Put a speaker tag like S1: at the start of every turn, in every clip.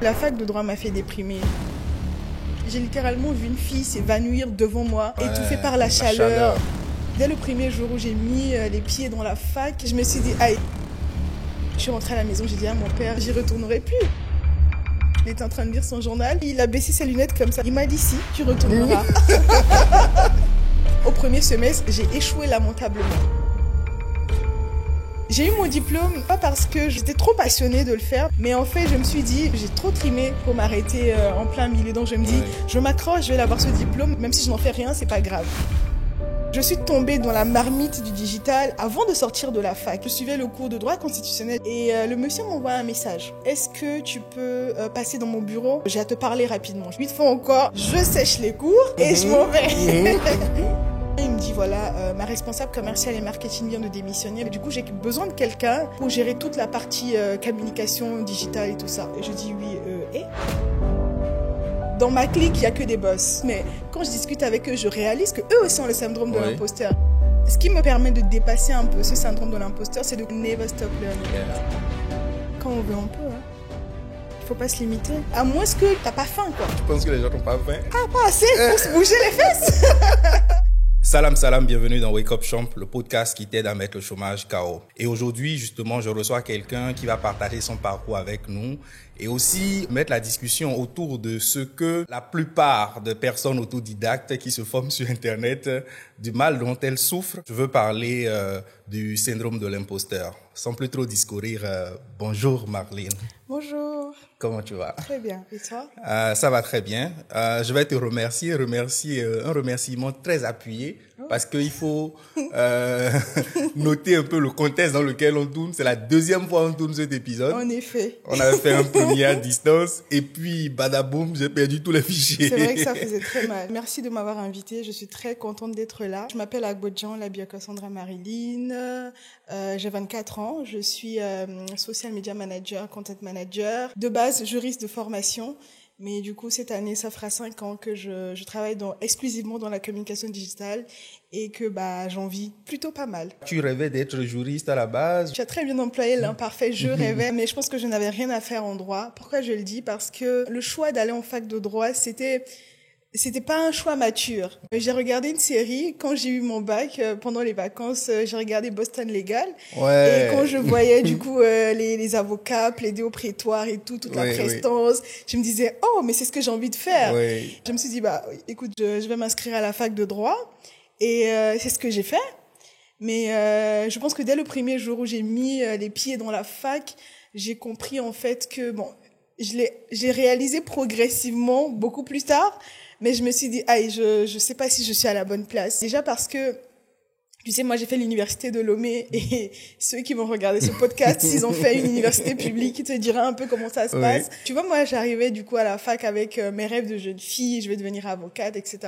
S1: La fac de droit m'a fait déprimer. J'ai littéralement vu une fille s'évanouir devant moi, étouffée par la chaleur. Dès le premier jour où j'ai mis les pieds dans la fac, je me suis dit, aïe. Je suis rentrée à la maison, j'ai dit à mon père, j'y retournerai plus. Il était en train de lire son journal, il a baissé ses lunettes comme ça. Il m'a dit, si, tu retourneras. Au premier semestre, j'ai échoué lamentablement. J'ai eu mon diplôme, pas parce que j'étais trop passionnée de le faire, mais en fait, je me suis dit, j'ai trop trimé pour m'arrêter en plein milieu. Donc je me dis, je m'accroche, je vais avoir ce diplôme, même si je n'en fais rien, c'est pas grave. Je suis tombée dans la marmite du digital avant de sortir de la fac. Je suivais le cours de droit constitutionnel et le monsieur m'envoie un message. Est-ce que tu peux passer dans mon bureau? J'ai à te parler rapidement. 8 fois encore, je sèche les cours et je m'en vais. Il me dit voilà, ma responsable commerciale et marketing vient de démissionner. Du coup, j'ai besoin de quelqu'un pour gérer toute la partie communication digitale et tout ça. Et je dis oui, et dans ma clique, il n'y a que des boss. Mais quand je discute avec eux, je réalise qu'eux aussi ont le syndrome de l'imposteur. Ce qui me permet de dépasser un peu ce syndrome de l'imposteur, c'est de never stop learning. Quand on veut, on peut. Il ne faut pas se limiter. À moins que tu n'as pas faim, quoi.
S2: Tu penses que les gens n'ont pas faim?
S1: Ah, pas assez pour se bouger les fesses.
S2: Salam, bienvenue dans Wake Up Champ, le podcast qui t'aide à mettre le chômage KO. Et aujourd'hui, justement, je reçois quelqu'un qui va partager son parcours avec nous et aussi mettre la discussion autour de ce que la plupart de personnes autodidactes qui se forment sur Internet, du mal dont elles souffrent. Je veux parler du syndrome de l'imposteur. Sans plus trop discourir, bonjour Marlene.
S1: Bonjour.
S2: Comment tu vas?
S1: Très bien. Et toi?
S2: Ça va très bien. Je vais te remercier un remerciement très appuyé parce qu'il faut noter un peu le contexte dans lequel on tourne. C'est la deuxième fois qu'on tourne cet épisode.
S1: En effet.
S2: On avait fait un premier à distance et puis badaboum, j'ai perdu tous les fichiers.
S1: C'est vrai que ça faisait très mal. Merci de m'avoir invitée. Je suis très contente d'être là. Je m'appelle Agbodjan Labia Cassandra Marilyn. J'ai 24 ans. Je suis social media manager, content manager. De base, juriste de formation. Mais du coup, cette année, ça fera 5 ans que je travaille exclusivement dans la communication digitale et que j'en vis plutôt pas mal.
S2: Tu rêvais d'être juriste à la base?
S1: Tu as très bien employé l'imparfait, je rêvais, mais je pense que je n'avais rien à faire en droit. Pourquoi je le dis? Parce que le choix d'aller en fac de droit, c'était pas un choix mature. J'ai regardé une série quand j'ai eu mon bac pendant les vacances. J'ai regardé Boston Legal.
S2: Ouais.
S1: Et quand je voyais du coup les avocats plaider au prétoire et toute la prestance, je me disais mais c'est ce que j'ai envie de faire. Je me suis dit écoute, je vais m'inscrire à la fac de droit et c'est ce que j'ai fait. Mais je pense que dès le premier jour où j'ai mis les pieds dans la fac, j'ai compris en fait que j'ai réalisé progressivement beaucoup plus tard. Mais je me suis dit, je sais pas si je suis à la bonne place. Déjà parce que, tu sais, moi j'ai fait l'université de Lomé et ceux qui vont regarder ce podcast, s'ils ont fait une université publique, ils te diraient un peu comment ça se passe. Tu vois, moi j'arrivais du coup à la fac avec mes rêves de jeune fille, je vais devenir avocate, etc.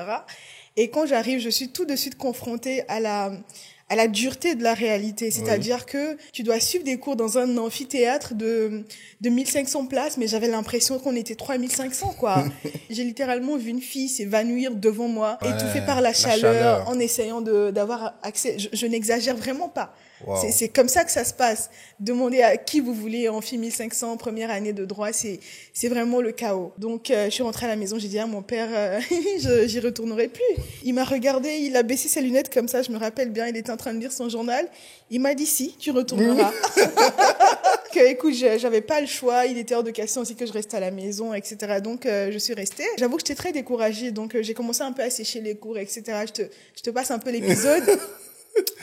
S1: Et quand j'arrive, je suis tout de suite confrontée à la dureté de la réalité. C'est-à-dire que tu dois suivre des cours dans un amphithéâtre de 1500 places, mais j'avais l'impression qu'on était 3500, quoi. J'ai littéralement vu une fille s'évanouir devant moi, étouffée par la chaleur, en essayant d'avoir accès. Je n'exagère vraiment pas. Wow. C'est comme ça que ça se passe. Demandez à qui vous voulez, amphi 1500, première année de droit, c'est vraiment le chaos. Donc, je suis rentrée à la maison, j'ai dit à mon père, j'y retournerai plus. Il m'a regardé, il a baissé ses lunettes comme ça, je me rappelle bien, il était en train de lire son journal. Il m'a dit si, tu retourneras. Écoute, j'avais pas le choix, il était hors de question aussi que je reste à la maison, etc. Donc, je suis restée. J'avoue que j'étais très découragée, donc j'ai commencé un peu à sécher les cours, etc. Je te passe un peu l'épisode.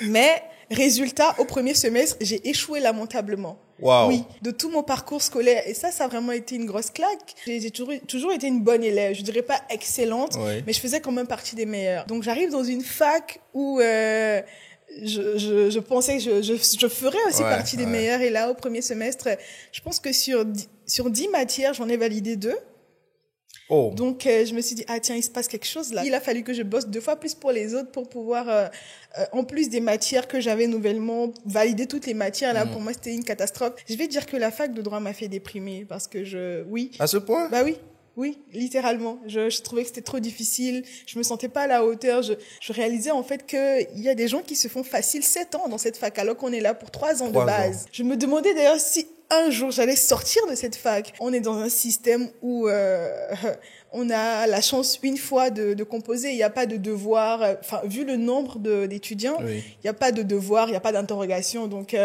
S1: Mais, résultat, au premier semestre, j'ai échoué lamentablement.
S2: Wow.
S1: Oui, de tout mon parcours scolaire. Et ça a vraiment été une grosse claque. J'ai toujours été une bonne élève. Je dirais pas excellente, mais je faisais quand même partie des meilleures. Donc, j'arrive dans une fac où je pensais que je ferais aussi partie des meilleures. Et là, au premier semestre, je pense que sur 10 matières, j'en ai validé 2. Donc, je me suis dit, tiens, il se passe quelque chose là. Il a fallu que je bosse 2 fois plus pour les autres pour pouvoir, en plus des matières que j'avais nouvellement, valider toutes les matières. Là, pour moi, c'était une catastrophe. Je vais dire que la fac de droit m'a fait déprimer parce que oui.
S2: À ce point?
S1: Oui, littéralement. Je trouvais que c'était trop difficile. Je me sentais pas à la hauteur. Je réalisais en fait qu'il y a des gens qui se font facile 7 ans dans cette fac alors qu'on est là pour 3 ans de base. Je me demandais d'ailleurs si un jour j'allais sortir de cette fac. On est dans un système où on a la chance une fois de composer. Il n'y a pas de devoir. Enfin, vu le nombre d'étudiants, il n'y a pas de devoir, il n'y a pas d'interrogation. Donc,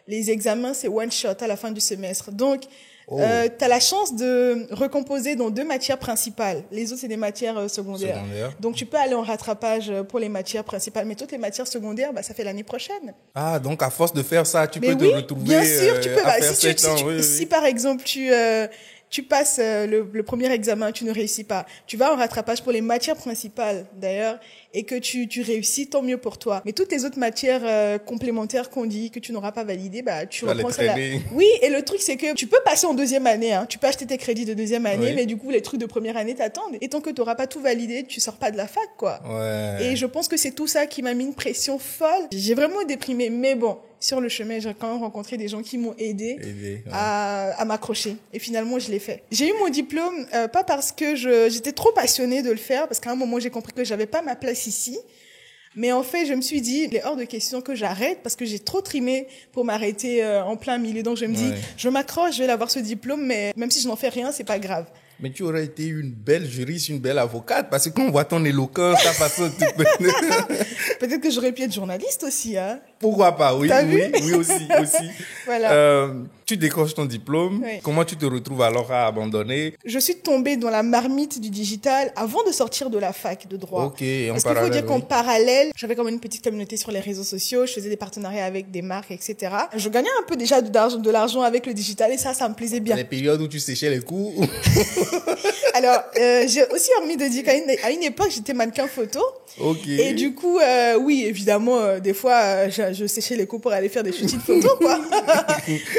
S1: les examens, c'est one shot à la fin du semestre. Donc, t'as la chance de recomposer dans 2 matières principales. Les autres, c'est des matières secondaires. Donc, tu peux aller en rattrapage pour les matières principales. Mais toutes les matières secondaires, ça fait l'année prochaine.
S2: Ah, donc à force de faire ça, tu peux te retrouver
S1: bien sûr, tu peux.
S2: à faire 7 ans.
S1: Si par exemple, tu passes le premier examen, tu ne réussis pas. Tu vas en rattrapage pour les matières principales, d'ailleurs, et que tu réussis, tant mieux pour toi. Mais toutes les autres matières complémentaires qu'on dit que tu n'auras pas validées, tu reprends ça là. Oui, et le truc, c'est que tu peux passer en deuxième année, hein. Tu peux acheter tes crédits de deuxième année, mais du coup, les trucs de première année t'attendent. Et tant que tu n'auras pas tout validé, tu sors pas de la fac, quoi.
S2: Ouais.
S1: Et je pense que c'est tout ça qui m'a mis une pression folle. J'ai vraiment déprimé, mais bon. Sur le chemin, j'ai quand même rencontré des gens qui m'ont aidé à m'accrocher. Et finalement, je l'ai fait. J'ai eu mon diplôme, pas parce que j'étais trop passionnée de le faire, parce qu'à un moment, j'ai compris que j'avais pas ma place ici. Mais en fait, je me suis dit, il est hors de question que j'arrête, parce que j'ai trop trimé pour m'arrêter en plein milieu. Donc, je me dis, je m'accroche, je vais avoir ce diplôme, mais même si je n'en fais rien, c'est pas grave.
S2: Mais tu aurais été une belle juriste, une belle avocate, parce que quand on voit ton éloquence, ta façon de...
S1: Peut-être que j'aurais pu être journaliste aussi, hein.
S2: Pourquoi pas, oui, oui, aussi.
S1: Voilà.
S2: Tu décroches ton diplôme. Oui. Comment tu te retrouves alors à abandonner?
S1: Je suis tombée dans la marmite du digital avant de sortir de la fac de droit.
S2: Ok, en
S1: Parce
S2: parallèle.
S1: qu'il faut dire qu'en parallèle, j'avais quand même une petite communauté sur les réseaux sociaux, je faisais des partenariats avec des marques, etc. Je gagnais un peu déjà de l'argent avec le digital et ça me plaisait bien.
S2: Les périodes où tu séchais les cours.
S1: Alors, j'ai aussi envie de dire qu'à une époque, j'étais mannequin photo.
S2: Ok.
S1: Et du coup, oui, évidemment, des fois, je séchais les cours pour aller faire des shootings photos, quoi.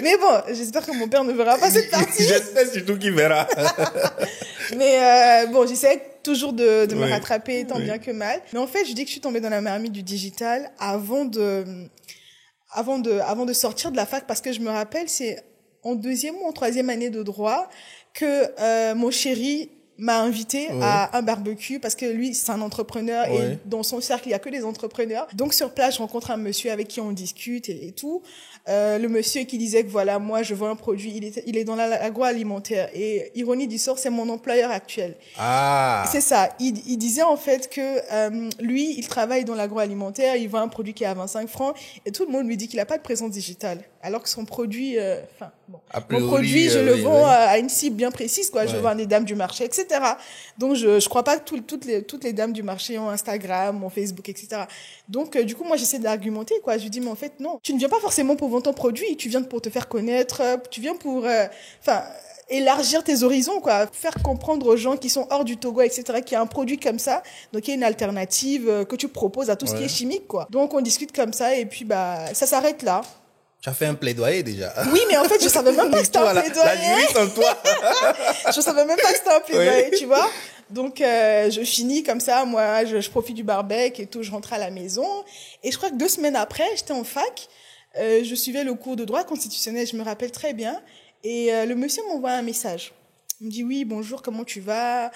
S1: Mais bon, j'espère que mon père ne verra pas cette partie.
S2: J'espère surtout qu'il verra.
S1: Mais bon, j'essaie toujours de me rattraper tant bien que mal. Mais en fait, je dis que je suis tombée dans la marmite du digital avant de sortir de la fac, parce que je me rappelle, c'est en 2e ou en 3e année de droit que mon chéri m'a invité à un barbecue, parce que lui, c'est un entrepreneur et dans son cercle, il y a que des entrepreneurs. Donc, sur place, je rencontre un monsieur avec qui on discute et tout. Le monsieur qui disait que voilà, moi, je vends un produit, il est dans l'agroalimentaire. Et ironie du sort, c'est mon employeur actuel.
S2: Ah.
S1: C'est ça. Il disait en fait que lui, il travaille dans l'agroalimentaire, il vend un produit qui est à 25 francs et tout le monde lui dit qu'il a pas de présence digitale. Alors que son produit, mon produit, je le vends à une cible bien précise, quoi. Je vends à des dames du marché, etc. Donc, je crois pas que toutes les dames du marché ont Instagram, ont Facebook, etc. Donc, du coup, moi, j'essaie d'argumenter, quoi. Je lui dis, mais en fait, non. Tu ne viens pas forcément pour vendre ton produit. Tu viens pour te faire connaître. Tu viens pour, élargir tes horizons, quoi. Faire comprendre aux gens qui sont hors du Togo, etc., qu'il y a un produit comme ça. Donc, il y a une alternative que tu proposes à tout ce qui est chimique, quoi. Donc, on discute comme ça et puis, ça s'arrête là.
S2: Tu as fait un plaidoyer déjà.
S1: Oui, mais en fait, je savais même pas que c'était un plaidoyer.
S2: La juriste en toi.
S1: Je savais même pas que c'était un plaidoyer, tu vois. Donc, je finis comme ça. Moi, je profite du barbecue et tout. Je rentre à la maison. Et je crois que 2 semaines après, j'étais en fac. Je suivais le cours de droit constitutionnel. Je me rappelle très bien. Et le monsieur m'envoie un message. Il me dit, oui, bonjour, comment tu vas?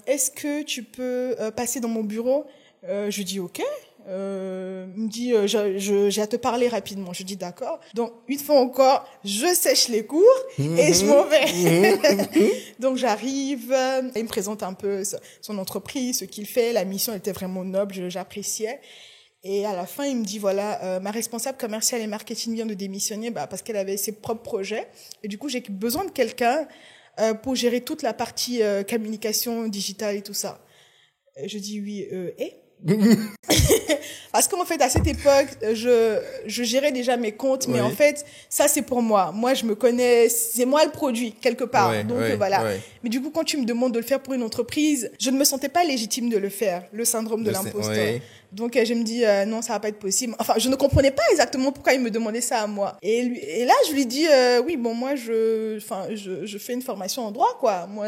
S1: Est-ce que tu peux passer dans mon bureau? Je dis, ok. Il me dit, j'ai à te parler rapidement. Je dis, d'accord. Donc, une fois encore, je sèche les cours et je m'en vais. Donc, j'arrive. Il me présente un peu son entreprise, ce qu'il fait. La mission était vraiment noble, j'appréciais. Et à la fin, il me dit, voilà, ma responsable commerciale et marketing vient de démissionner parce qu'elle avait ses propres projets. Et du coup, j'ai besoin de quelqu'un pour gérer toute la partie communication digitale et tout ça. Et je dis, oui, parce qu'en fait, à cette époque, je gérais déjà mes comptes, mais en fait, ça, c'est pour moi. Moi, je me connais, c'est moi le produit, quelque part. Donc, voilà. Mais du coup, quand tu me demandes de le faire pour une entreprise, je ne me sentais pas légitime de le faire. Le syndrome de l'imposteur. Donc, je me dis, non, ça va pas être possible. Enfin, je ne comprenais pas exactement pourquoi il me demandait ça à moi. Et là, je lui dis, oui, bon, moi, je fais une formation en droit, quoi. Moi,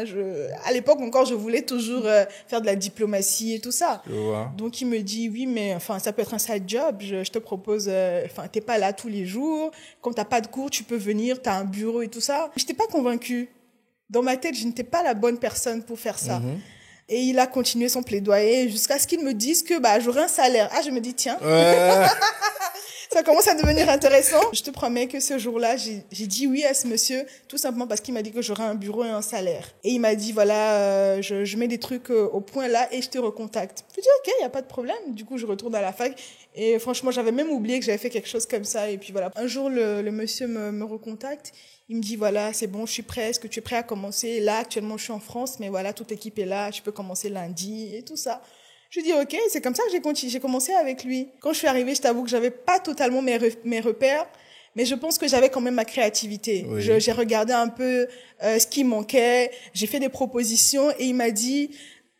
S1: à l'époque encore, je voulais toujours faire de la diplomatie et tout ça. Donc, il me dit, oui, mais enfin, ça peut être un side job. Je te propose, t'es pas là tous les jours. Quand t'as pas de cours, tu peux venir, t'as un bureau et tout ça. J'étais pas convaincue. Dans ma tête, je n'étais pas la bonne personne pour faire ça. Et il a continué son plaidoyer jusqu'à ce qu'il me dise que j'aurai un salaire. Ah, je me dis, tiens. Ça commence à devenir intéressant. Je te promets que ce jour-là, j'ai dit oui à ce monsieur, tout simplement parce qu'il m'a dit que j'aurais un bureau et un salaire. Et il m'a dit, voilà, je mets des trucs au point là et je te recontacte. Je lui ai dit, ok, il n'y a pas de problème. Du coup, je retourne à la fac. Et franchement, j'avais même oublié que j'avais fait quelque chose comme ça. Et puis voilà, un jour, le monsieur me recontacte. Il me dit, voilà, c'est bon, je suis prêt. Est-ce que tu es prêt à commencer? Là, actuellement, je suis en France, mais voilà, toute l'équipe est là. Je peux commencer lundi et tout ça. Je dis ok, c'est comme ça que j'ai commencé avec lui. Quand je suis arrivée, je t'avoue que j'avais pas totalement mes repères, mais je pense que j'avais quand même ma créativité.
S2: Oui.
S1: J'ai regardé un peu ce qui manquait, j'ai fait des propositions et il m'a dit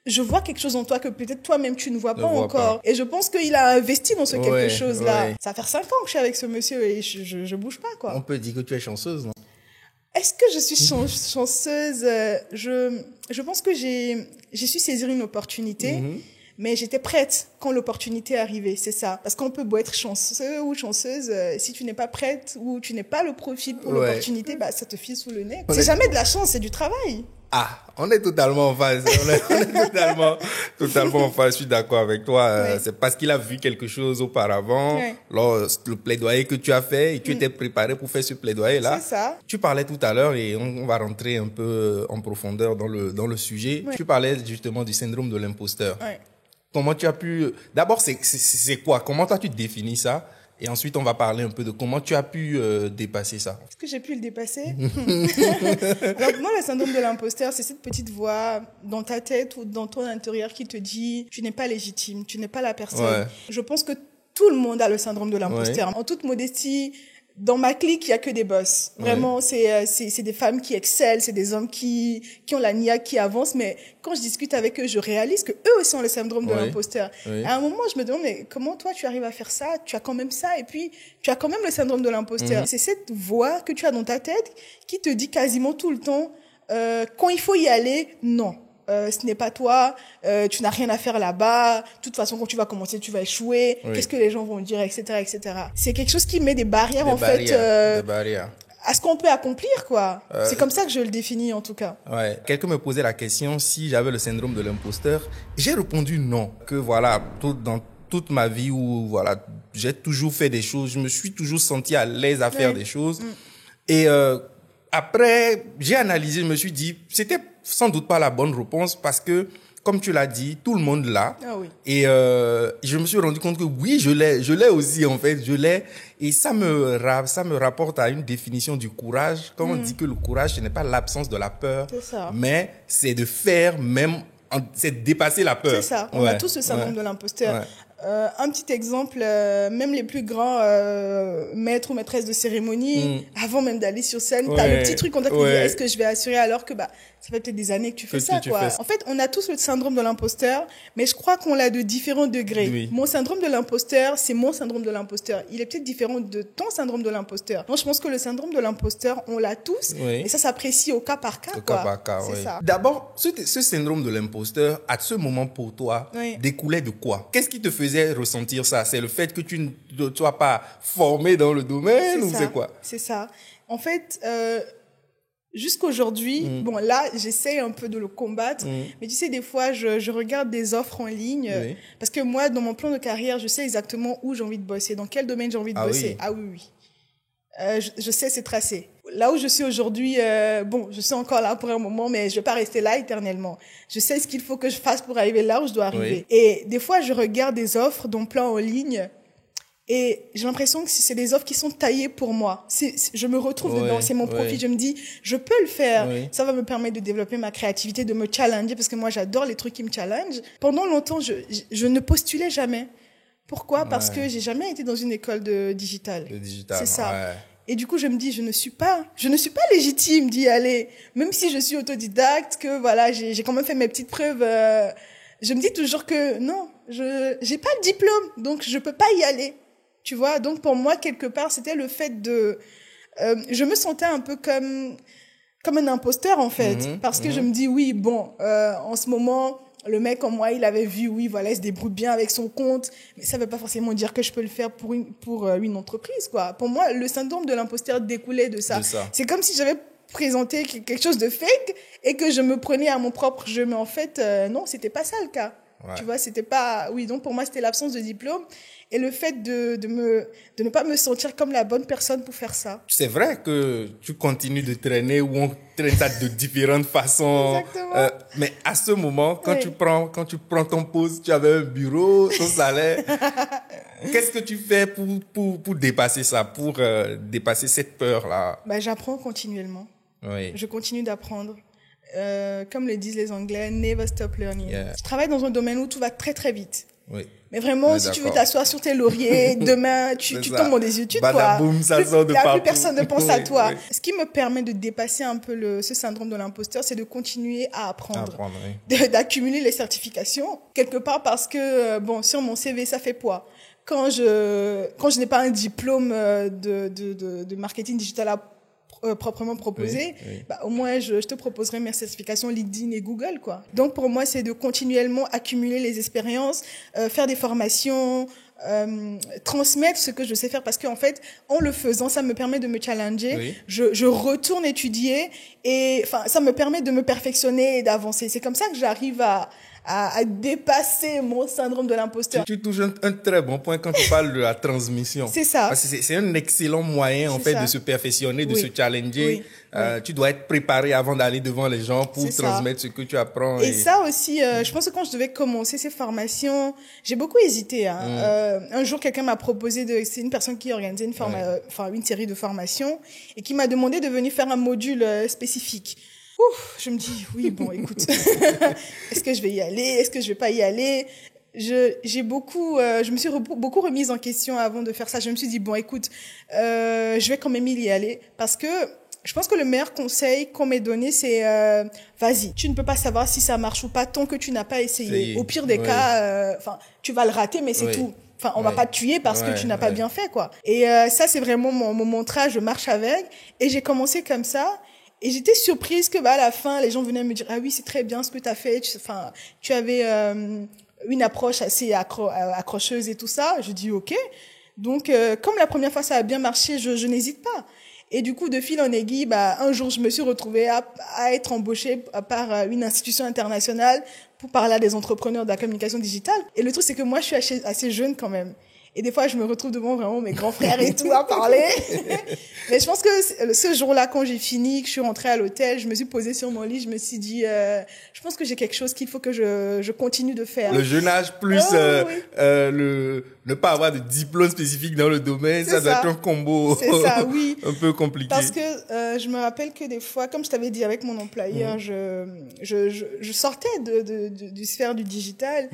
S1: je vois quelque chose en toi que peut-être toi-même tu ne vois pas encore. Et je pense qu'il a investi dans ce quelque chose-là. Ça va faire 5 ans que je suis avec ce monsieur et je bouge pas quoi.
S2: On peut dire que tu es chanceuse, non?
S1: Est-ce que je suis chanceuse? Je pense que j'ai su saisir une opportunité. Mais j'étais prête quand l'opportunité est arrivée, c'est ça. Parce qu'on peut beau être chanceux ou chanceuse, si tu n'es pas prête ou tu n'es pas le profil pour l'opportunité, bah ça te file sous le nez. C'est jamais de la chance, c'est du travail.
S2: Ah, on est totalement en phase. On est totalement en phase. Je suis d'accord avec toi. C'est parce qu'il a vu quelque chose auparavant. Lors le plaidoyer que tu as fait et tu étais préparé pour faire ce plaidoyer-là.
S1: C'est ça.
S2: Tu parlais tout à l'heure et on va rentrer un peu en profondeur dans le sujet. Tu parlais justement du syndrome de l'imposteur. Comment tu as pu... D'abord, c'est quoi? Comment toi tu définis ça? Et ensuite, on va parler un peu de comment tu as pu dépasser ça.
S1: Est-ce que j'ai pu le dépasser? Alors, moi, le syndrome de l'imposteur, c'est cette petite voix dans ta tête ou dans ton intérieur qui te dit « tu n'es pas légitime, tu n'es pas la personne ». Je pense que tout le monde a le syndrome de l'imposteur. En toute modestie, dans ma clique, il y a que des boss. Vraiment, c'est des femmes qui excellent, c'est des hommes qui ont la niaque, qui avancent. Mais quand je discute avec eux, je réalise que eux aussi ont le syndrome de l'imposteur. À un moment, je me demande, mais comment toi, tu arrives à faire ça? Tu as quand même ça. Et puis, tu as quand même le syndrome de l'imposteur. C'est cette voix que tu as dans ta tête qui te dit quasiment tout le temps, quand il faut y aller, non. Ce n'est pas toi, tu n'as rien à faire là-bas, de toute façon quand tu vas commencer tu vas échouer, qu'est-ce que les gens vont dire, etc., etc. C'est quelque chose qui met des barrières à ce qu'on peut accomplir quoi. C'est comme ça que je le définis en tout cas.
S2: Quelqu'un me posait la question si j'avais le syndrome de l'imposteur. J'ai répondu non, que voilà, dans toute ma vie où voilà, j'ai toujours fait des choses, je me suis toujours senti à l'aise à faire des choses. Et après, j'ai analysé, je me suis dit, c'était sans doute pas la bonne réponse parce que, comme tu l'as dit, tout le monde l'a. Et je me suis rendu compte que oui, je l'ai aussi en fait, je l'ai. Et ça me rapporte à une définition du courage. Quand on dit que le courage, ce n'est pas l'absence de la peur, mais c'est de faire même, c'est de dépasser la peur.
S1: C'est ça, on a tous le syndrome de l'imposteur. Un petit exemple, même les plus grands maîtres ou maîtresses de cérémonie, avant même d'aller sur scène, t'as le petit truc qu'on t'a dit, est-ce que je vais assurer alors que ça fait peut-être des années que tu fais ça, quoi. En fait, on a tous le syndrome de l'imposteur, mais je crois qu'on l'a de différents degrés. Mon syndrome de l'imposteur, c'est mon syndrome de l'imposteur. Il est peut-être différent de ton syndrome de l'imposteur. Donc, je pense que le syndrome de l'imposteur, on l'a tous, et ça s'apprécie au cas par cas, quoi. Cas par cas, c'est ça.
S2: D'abord, ce syndrome de l'imposteur, à ce moment pour toi, découlait de quoi? Qu'est-ce qui te faisait ressentir ça? C'est le fait que tu ne sois pas formé dans le domaine ou c'est quoi?
S1: C'est ça. En fait, jusqu'aujourd'hui, bon là, j'essaie un peu de le combattre, mais tu sais, des fois, je regarde des offres en ligne, parce que moi, dans mon plan de carrière, je sais exactement où j'ai envie de bosser, dans quel domaine j'ai envie de bosser. Ah oui. Je sais, c'est tracé. Là où je suis aujourd'hui, bon, je suis encore là pour un moment, mais je vais pas rester là éternellement. Je sais ce qu'il faut que je fasse pour arriver là où je dois arriver. Et des fois, je regarde des offres d'emploi en ligne et j'ai l'impression que c'est des offres qui sont taillées pour moi. Je me retrouve dedans, c'est mon profil. Je me dis, je peux le faire. Ça va me permettre de développer ma créativité, de me challenger, parce que moi, j'adore les trucs qui me challengent. Pendant longtemps, je ne postulais jamais. Pourquoi? Parce que j'ai jamais été dans une école de digital. C'est ça. Et du coup, je me dis, je ne suis pas légitime d'y aller. Même si je suis autodidacte, que voilà, j'ai quand même fait mes petites preuves, je me dis toujours que non, j'ai pas le diplôme, donc je peux pas y aller. Tu vois? Donc pour moi, quelque part, c'était le fait je me sentais un peu comme un imposteur, en fait. Parce que je me dis, oui, bon, en ce moment, le mec en moi, il avait vu, oui, voilà, il se débrouille bien avec son compte, mais ça veut pas forcément dire que je peux le faire pour une entreprise, quoi. Pour moi, le syndrome de l'imposteur découlait de ça. C'est comme si j'avais présenté quelque chose de fake et que je me prenais à mon propre jeu, mais en fait, non, c'était pas ça le cas.
S2: Ouais.
S1: Tu vois, c'était pas... Oui, donc pour moi, c'était l'absence de diplôme et le fait de ne pas me sentir comme la bonne personne pour faire ça.
S2: C'est vrai que tu continues de traîner ou on traîne ça de différentes façons.
S1: Exactement.
S2: Mais à ce moment, quand
S1: Oui.
S2: quand tu prends ton poste, tu avais un bureau, ton salaire. Qu'est-ce que tu fais pour dépasser ça, pour dépasser cette peur-là?
S1: Bah, j'apprends continuellement.
S2: Oui.
S1: Je continue d'apprendre. Comme le disent les Anglais, never stop learning.
S2: Yeah.
S1: Je travaille dans un domaine où tout va très très vite.
S2: Oui.
S1: Mais vraiment,
S2: Oui,
S1: si tu veux
S2: d'accord.
S1: t'asseoir sur tes lauriers, demain, tu
S2: C'est ça.
S1: tombes dans des études,
S2: Badaboum, ça sort de
S1: Là,
S2: partout.
S1: plus personne ne pense à
S2: Oui,
S1: toi.
S2: oui.
S1: Ce qui me permet de dépasser un peu ce syndrome de l'imposteur, c'est de continuer à apprendre.
S2: Oui.
S1: D'accumuler les certifications. Quelque part parce que, bon, sur mon CV, ça fait poids. Quand je n'ai pas un diplôme de marketing digital proprement proposé,
S2: Oui.
S1: bah, au moins je te proposerai mes certifications LinkedIn et Google, quoi. Donc pour moi, c'est de continuellement accumuler les expériences, faire des formations, transmettre ce que je sais faire, parce qu'en fait, en le faisant, ça me permet de me challenger.
S2: Oui.
S1: Je retourne étudier et enfin, ça me permet de me perfectionner et d'avancer. C'est comme ça que j'arrive à dépasser mon syndrome de l'imposteur.
S2: Tu touches un très bon point quand tu parles de la transmission.
S1: C'est ça.
S2: Parce que c'est un excellent moyen, en fait,
S1: ça.
S2: de se perfectionner, de
S1: Oui.
S2: se challenger.
S1: Oui.
S2: Tu dois être préparé avant d'aller devant les gens pour
S1: C'est
S2: transmettre ce que tu apprends.
S1: Et ça aussi, je pense que quand je devais commencer ces formations, j'ai beaucoup hésité. Un jour, quelqu'un m'a proposé c'est une personne qui organisait une série de formations et qui m'a demandé de venir faire un module spécifique. Je me dis, oui, bon, écoute, est-ce que je vais y aller? Est-ce que je vais pas y aller? Je me suis beaucoup remise en question avant de faire ça. Je me suis dit, bon, écoute, je vais quand même y aller parce que je pense que le meilleur conseil qu'on m'ait donné, c'est vas-y. Tu ne peux pas savoir si ça marche ou pas tant que tu n'as pas essayé. Au pire des cas, tu vas le rater, mais c'est tout. Enfin, on va pas te tuer parce que tu n'as pas bien fait, quoi. Et ça, c'est vraiment mon mantra. Je marche avec. Et j'ai commencé comme ça. Et j'étais surprise que, à la fin, les gens venaient me dire, ah oui, c'est très bien ce que tu as fait. Tu avais une approche assez accrocheuse et tout ça. Je dis, OK. Donc, comme la première fois, ça a bien marché, je n'hésite pas. Et du coup, de fil en aiguille, un jour, je me suis retrouvée à être embauchée par une institution internationale pour parler à des entrepreneurs de la communication digitale. Et le truc, c'est que moi, je suis assez jeune quand même. Et des fois, je me retrouve devant vraiment mes grands frères et tout à parler. Mais je pense que ce jour-là, quand j'ai fini, que je suis rentrée à l'hôtel, je me suis posée sur mon lit, je me suis dit, je pense que j'ai quelque chose qu'il faut que je continue de faire.
S2: Le jeune âge plus ne pas avoir de diplôme spécifique dans le domaine, ça doit être un combo.
S1: C'est ça, oui.
S2: Un peu compliqué.
S1: Parce que je me rappelle que des fois, comme je t'avais dit avec mon employeur, je sortais du sphère du digital.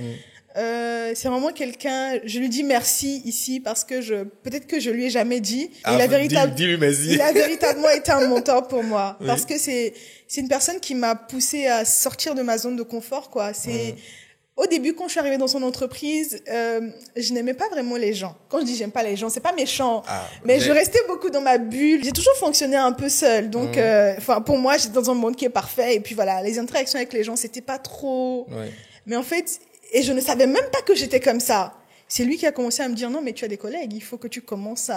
S1: C'est vraiment quelqu'un, je lui dis merci ici parce que peut-être que je lui ai jamais dit. Il a véritablement été un mentor pour moi. Parce que c'est une personne qui m'a poussé à sortir de ma zone de confort, quoi. Au début, quand je suis arrivée dans son entreprise, je n'aimais pas vraiment les gens. Quand je dis j'aime pas les gens, c'est pas méchant. Mais je restais beaucoup dans ma bulle. J'ai toujours fonctionné un peu seule. Donc, pour moi, j'étais dans un monde qui est parfait. Et puis voilà, les interactions avec les gens, c'était pas trop. Mais en fait, et je ne savais même pas que j'étais comme ça. C'est lui qui a commencé à me dire, non, mais tu as des collègues, il faut que tu commences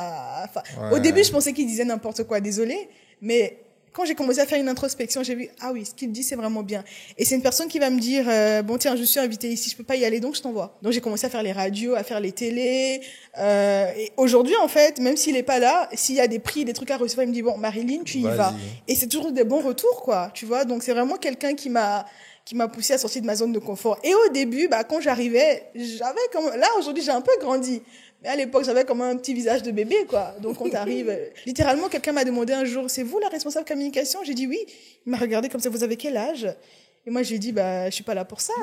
S1: Au début, je pensais qu'il disait n'importe quoi, désolé. Mais quand j'ai commencé à faire une introspection, j'ai vu, ah oui, ce qu'il dit, c'est vraiment bien. Et c'est une personne qui va me dire, bon, tiens, je suis invitée ici, je peux pas y aller, donc je t'envoie. Donc j'ai commencé à faire les radios, à faire les télés. Et aujourd'hui, en fait, même s'il est pas là, s'il y a des prix, des trucs à recevoir, il me dit, bon, Marilyn, tu y vas. Et c'est toujours des bons retours, quoi. Tu vois, donc c'est vraiment quelqu'un qui m'a poussé à sortir de ma zone de confort. Et au début, quand j'arrivais, là, aujourd'hui, j'ai un peu grandi. Mais à l'époque, j'avais comme un petit visage de bébé, quoi. Donc, quand t'arrives, littéralement, quelqu'un m'a demandé un jour, c'est vous la responsable communication? J'ai dit oui. Il m'a regardé comme ça, vous avez quel âge? Et moi, j'ai dit, je suis pas là pour ça.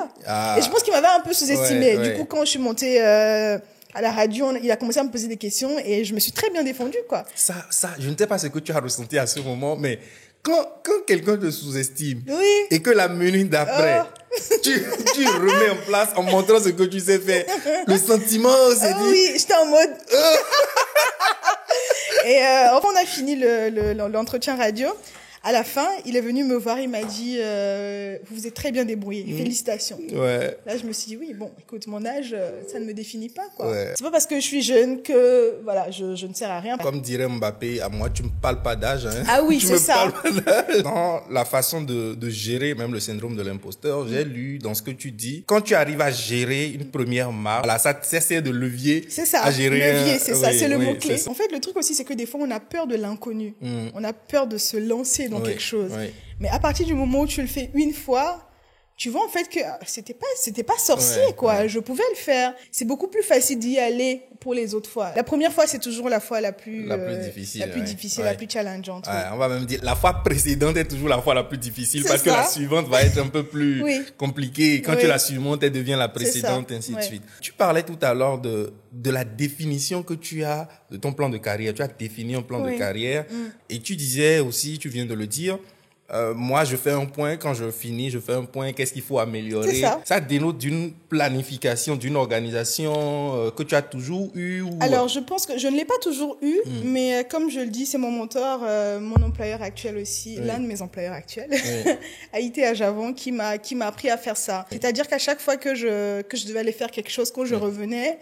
S1: Et je pense qu'il m'avait un peu sous-estimé. Du coup, quand je suis montée, à la radio, il a commencé à me poser des questions et je me suis très bien défendue, quoi.
S2: Ça, je ne sais pas ce que tu as ressenti à ce moment, mais quand quelqu'un te sous-estime et que la minute d'après, tu remets en place en montrant ce que tu sais faire, le sentiment, c'est dit...
S1: Oui, j'étais en mode... Et on a fini l'entretien radio. À la fin, il est venu me voir, il m'a dit vous vous êtes très bien débrouillé, félicitations.
S2: Ouais.
S1: Là, je me suis dit oui, bon, écoute, mon âge, ça ne me définit pas, quoi.
S2: Ouais.
S1: C'est pas parce que je suis jeune que voilà, je ne sers à rien.
S2: Comme dirait Mbappé, à moi tu me parles pas d'âge, hein.
S1: Ah oui,
S2: tu
S1: c'est
S2: me
S1: ça.
S2: Parles pas d'âge. Dans la façon de gérer même le syndrome de l'imposteur, j'ai lu dans ce que tu dis, quand tu arrives à gérer une première marque, voilà, ça sert de levier.
S1: C'est ça.
S2: À gérer
S1: levier, c'est ça, c'est le mot clé.
S2: Ça.
S1: En fait, le truc aussi, c'est que des fois, on a peur de l'inconnu. On a peur de se lancer dans quelque chose. Mais à partir du moment où tu le fais une fois, tu vois en fait que c'était pas sorcier, quoi. Je pouvais le faire. C'est beaucoup plus facile d'y aller pour les autres fois. La première fois, c'est toujours la fois la plus difficile, la plus challengeante.
S2: On va même dire la fois précédente est toujours la fois la plus difficile parce que la suivante va être un peu plus compliquée. Et quand tu la surmontes, elle devient la précédente, ainsi de suite. Tu parlais tout à l'heure de la définition que tu as de ton plan de carrière. Tu as défini un plan de carrière et tu disais aussi, tu viens de le dire, moi, je fais un point. Quand je finis, je fais un point. Qu'est-ce qu'il faut améliorer?
S1: C'est ça.
S2: Ça dénote d'une planification, d'une organisation que tu as toujours eu ou...
S1: Alors, je pense que je ne l'ai pas toujours eu, mais comme je le dis, c'est mon mentor, mon employeur actuel aussi, l'un de mes employeurs actuels, Haïté à Javon, qui m'a appris à faire ça. C'est-à-dire qu'à chaque fois que je devais aller faire quelque chose, quand je revenais,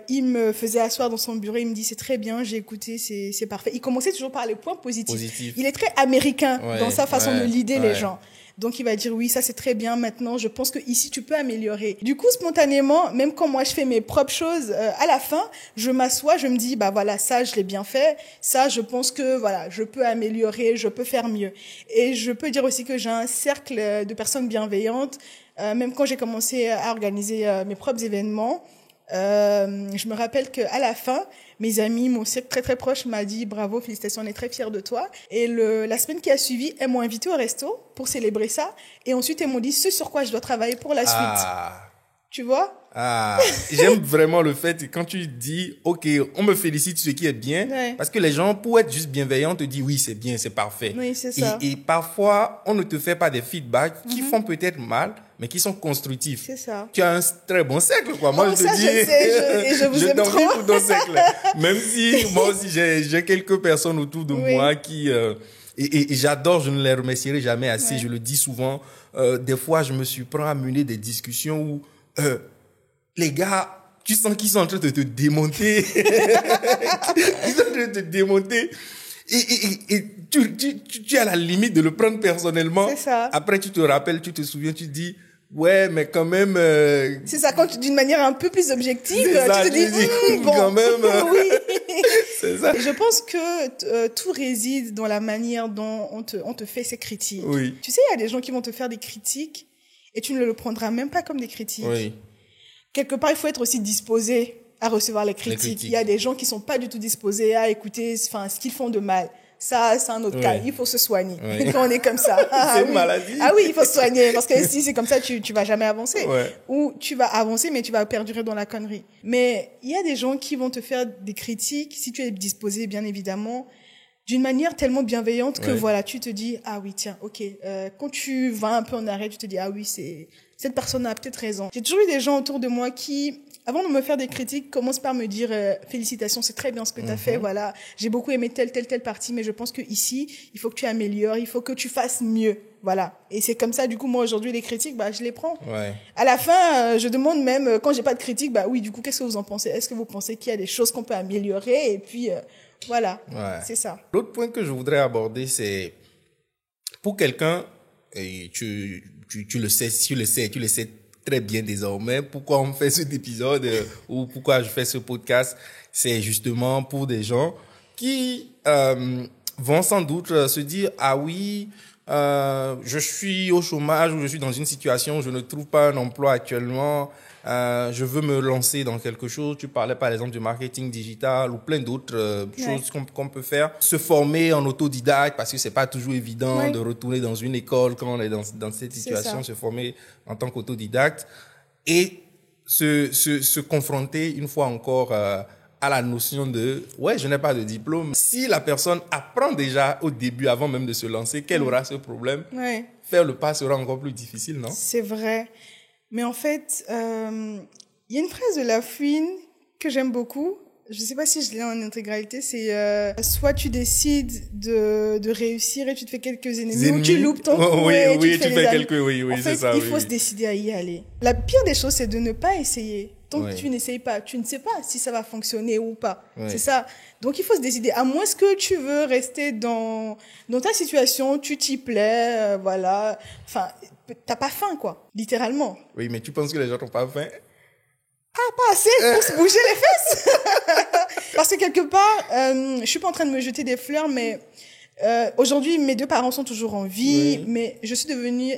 S1: il me faisait asseoir dans son bureau, il me dit c'est très bien, j'ai écouté, c'est parfait. Il commençait toujours par les points positifs. Il est très américain dans sa façon de leader les gens. Donc il va dire oui, ça c'est très bien, maintenant je pense que ici tu peux améliorer. Du coup spontanément, même quand moi je fais mes propres choses, à la fin, je m'assois, je me dis bah voilà, ça je l'ai bien fait, ça je pense que voilà, je peux améliorer, je peux faire mieux. Et je peux dire aussi que j'ai un cercle de personnes bienveillantes, même quand j'ai commencé à organiser mes propres événements. Je me rappelle qu'à la fin, mes amis, mon cercle très très proche m'a dit bravo, félicitations, on est très fiers de toi. Et la semaine qui a suivi, elles m'ont invité au resto pour célébrer ça. Et ensuite, elles m'ont dit ce sur quoi je dois travailler pour la suite. Tu vois?
S2: J'aime vraiment le fait que quand tu dis, OK, on me félicite ce qui est bien, parce que les gens, pour être juste bienveillants, te disent oui, c'est bien, c'est parfait.
S1: Oui, c'est ça.
S2: Et parfois, on ne te fait pas des feedbacks qui font peut-être mal, mais qui sont constructifs.
S1: C'est ça.
S2: Tu as un très bon cercle, quoi. Moi, je te dis,
S1: je sais, et je vous aime trop.
S2: Pour ton cercle. Même si, moi aussi, j'ai quelques personnes autour de moi qui, et j'adore, je ne les remercierai jamais assez, je le dis souvent. Des fois, je me suis pris à mener des discussions où, les gars, tu sens qu'ils sont en train de te démonter. Ils sont en train de te démonter. Et tu es à la limite de le prendre personnellement.
S1: C'est ça.
S2: Après, tu te rappelles, tu te souviens, tu te dis, ouais, mais quand même...
S1: C'est ça, quand d'une manière un peu plus objective,
S2: ça,
S1: tu te dis, bon.
S2: Quand même...
S1: oui.
S2: C'est ça.
S1: Et je pense que tout réside dans la manière dont on te fait ces critiques.
S2: Oui.
S1: Tu sais, il y a des gens qui vont te faire des critiques et tu ne le prendras même pas comme des critiques.
S2: Oui.
S1: Quelque part, il faut être aussi disposé à recevoir les critiques. Il y a des gens qui sont pas du tout disposés à écouter, ce qu'ils font de mal. Ça, c'est un autre cas. Il faut se soigner. Quand on est comme ça.
S2: C'est une maladie.
S1: Ah oui, il faut se soigner. Parce que si c'est comme ça, tu vas jamais avancer.
S2: Ouais.
S1: Ou tu vas avancer, mais tu vas perdurer dans la connerie. Mais il y a des gens qui vont te faire des critiques, si tu es disposé, bien évidemment, d'une manière tellement bienveillante que voilà, tu te dis, ah oui, tiens, ok. Quand tu vas un peu en arrêt, tu te dis, ah oui, cette personne a peut-être raison. J'ai toujours eu des gens autour de moi qui, avant de me faire des critiques, commencent par me dire félicitations, c'est très bien ce que tu as fait, voilà, j'ai beaucoup aimé telle partie, mais je pense que ici, il faut que tu améliores, il faut que tu fasses mieux, voilà. Et c'est comme ça, du coup, moi aujourd'hui les critiques, bah je les prends.
S2: Ouais.
S1: À la fin, je demande même quand j'ai pas de critique, bah oui, du coup, qu'est-ce que vous en pensez? Est-ce que vous pensez qu'il y a des choses qu'on peut améliorer? Et puis voilà, c'est ça.
S2: L'autre point que je voudrais aborder, c'est pour quelqu'un, et tu le sais, tu le sais très bien désormais, pourquoi on fait cet épisode ou pourquoi je fais ce podcast, c'est justement pour des gens qui vont sans doute se dire ah oui, je suis au chômage ou je suis dans une situation où je ne trouve pas un emploi actuellement, je veux me lancer dans quelque chose. Tu parlais par exemple du marketing digital ou plein d'autres choses qu'on peut faire. Se former en autodidacte parce que c'est pas toujours évident de retourner dans une école quand on est dans cette situation, se former en tant qu'autodidacte et se confronter une fois encore à la notion de je n'ai pas de diplôme. Si la personne apprend déjà au début, avant même de se lancer, qu'elle aura ce problème, faire le pas sera encore plus difficile, non?
S1: C'est vrai. Mais en fait, il y a une phrase de La Fouine que j'aime beaucoup. je sais pas si je l'ai en intégralité, c'est soit tu décides de réussir et tu te fais quelques ennemis, ou tu loupes ton coup et tu te fais quelques,
S2: oui,
S1: en fait,
S2: c'est ça.
S1: Il faut se décider à y aller. La pire des choses, c'est de ne pas essayer. Tant que tu n'essayes pas, tu ne sais pas si ça va fonctionner ou pas. C'est ça. Donc, il faut se décider. À moins que tu veux rester dans ta situation, tu t'y plais, voilà. Enfin, t'as pas faim, quoi. Littéralement.
S2: Oui, mais tu penses que les gens n'ont pas faim?
S1: Ah, pas assez pour se bouger les fesses. Parce que quelque part, je suis pas en train de me jeter des fleurs, mais aujourd'hui, mes 2 parents sont toujours en vie, mais je suis devenue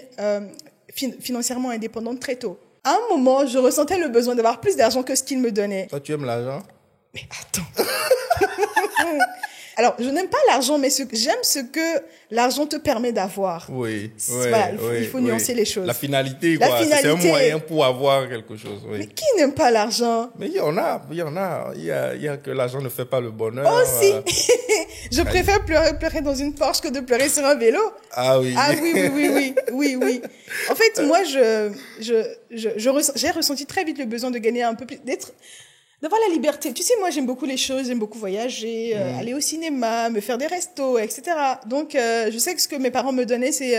S1: financièrement indépendante très tôt. À un moment, je ressentais le besoin d'avoir plus d'argent que ce qu'ils me donnaient.
S2: Toi, tu aimes l'argent?
S1: Mais attends. Alors, je n'aime pas l'argent, mais j'aime ce que l'argent te permet d'avoir.
S2: Oui.
S1: Voilà, il faut nuancer les choses.
S2: La finalité, quoi. C'est un moyen pour avoir quelque chose. Oui.
S1: Mais qui n'aime pas l'argent?
S2: Mais il y en a. Il y a que l'argent ne fait pas le bonheur.
S1: Oh, si. Je préfère pleurer dans une Porsche que de pleurer sur un vélo.
S2: Ah oui.
S1: Ah oui. En fait, moi, j'ai ressenti très vite le besoin de gagner un peu plus, d'avoir la liberté. Tu sais, moi, j'aime beaucoup les choses, j'aime beaucoup voyager, aller au cinéma, me faire des restos, etc. Donc, je sais que ce que mes parents me donnaient, c'est,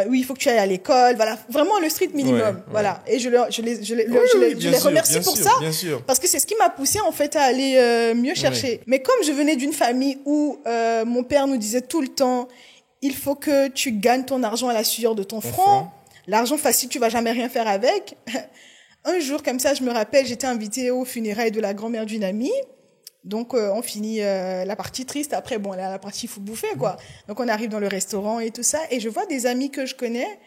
S1: oui, il faut que tu ailles à l'école, voilà. Vraiment le strict minimum, voilà. Et je les remercie pour ça.
S2: Bien sûr.
S1: Parce que c'est ce qui m'a poussé, en fait, à aller mieux chercher. Mais comme je venais d'une famille où mon père nous disait tout le temps, il faut que tu gagnes ton argent à la sueur de ton front. L'argent facile, tu vas jamais rien faire avec. Un jour, comme ça, je me rappelle, j'étais invitée aux funérailles de la grand-mère d'une amie. Donc, on finit la partie triste. Après, bon, la partie faut bouffer, quoi. Donc, on arrive dans le restaurant et tout ça. Et je vois des amis que je connais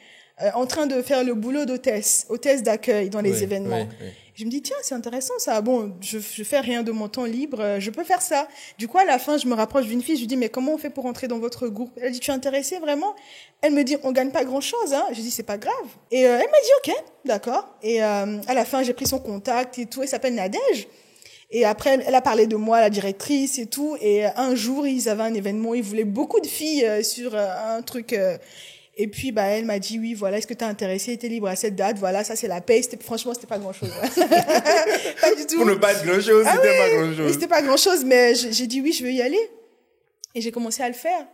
S1: en train de faire le boulot d'hôtesse d'accueil dans les événements. Je me dis, tiens, c'est intéressant ça. Bon, je fais rien de mon temps libre, je peux faire ça. Du coup, à la fin, je me rapproche d'une fille, je lui dis, mais comment on fait pour entrer dans votre groupe? Elle dit, tu es intéressée vraiment? Elle me dit, on gagne pas grand-chose, hein. Je dis, c'est pas grave. Et elle m'a dit, ok, d'accord. Et à la fin, j'ai pris son contact et tout. Elle s'appelle Nadège. Et après, elle a parlé de moi, la directrice et tout. Et un jour, ils avaient un événement, ils voulaient beaucoup de filles sur un truc... Et puis, elle m'a dit, oui, voilà, est-ce que t'es intéressée? T'es libre à cette date? Voilà, ça, c'est la paye. Franchement, c'était pas grand-chose. Pas du tout.
S2: Pour ne pas être grand-chose, c'était pas grand-chose.
S1: Oui, c'était pas grand-chose, mais j'ai dit, oui, je veux y aller. Et j'ai commencé à le faire.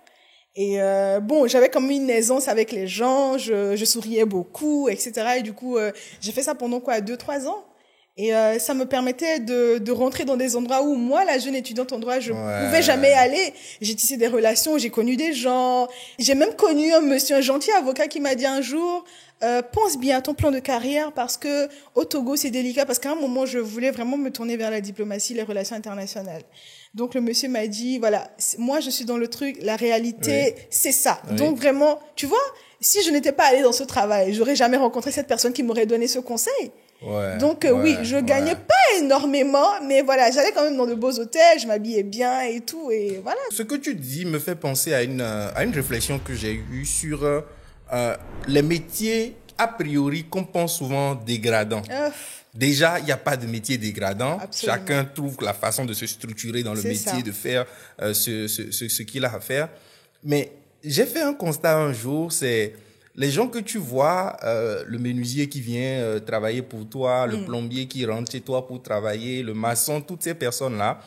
S1: Et bon, j'avais comme une aisance avec les gens, je souriais beaucoup, etc. Et du coup, j'ai fait ça pendant 2-3 ans. Et ça me permettait de rentrer dans des endroits où moi, la jeune étudiante en droit, je pouvais jamais aller. J'ai tissé des relations, j'ai connu des gens. J'ai même connu un gentil avocat qui m'a dit un jour, pense bien à ton plan de carrière parce que au Togo, c'est délicat. Parce qu'à un moment, je voulais vraiment me tourner vers la diplomatie, les relations internationales. Donc, le monsieur m'a dit, voilà, moi, je suis dans le truc, la réalité, c'est ça. Donc, vraiment, tu vois, si je n'étais pas allée dans ce travail, j'aurais jamais rencontré cette personne qui m'aurait donné ce conseil. Donc oui, je gagnais pas énormément, mais voilà, j'allais quand même dans de beaux hôtels, je m'habillais bien et tout, et voilà.
S2: Ce que tu dis me fait penser à une réflexion que j'ai eue sur les métiers a priori qu'on pense souvent dégradants. Déjà, il n'y a pas de métier dégradant. Absolument. Chacun trouve la façon de se structurer dans le métier, de faire ce qu'il a à faire. Mais j'ai fait un constat un jour, c'est les gens que tu vois, le menuisier qui vient travailler pour toi, le plombier qui rentre chez toi pour travailler, le maçon, toutes ces personnes-là,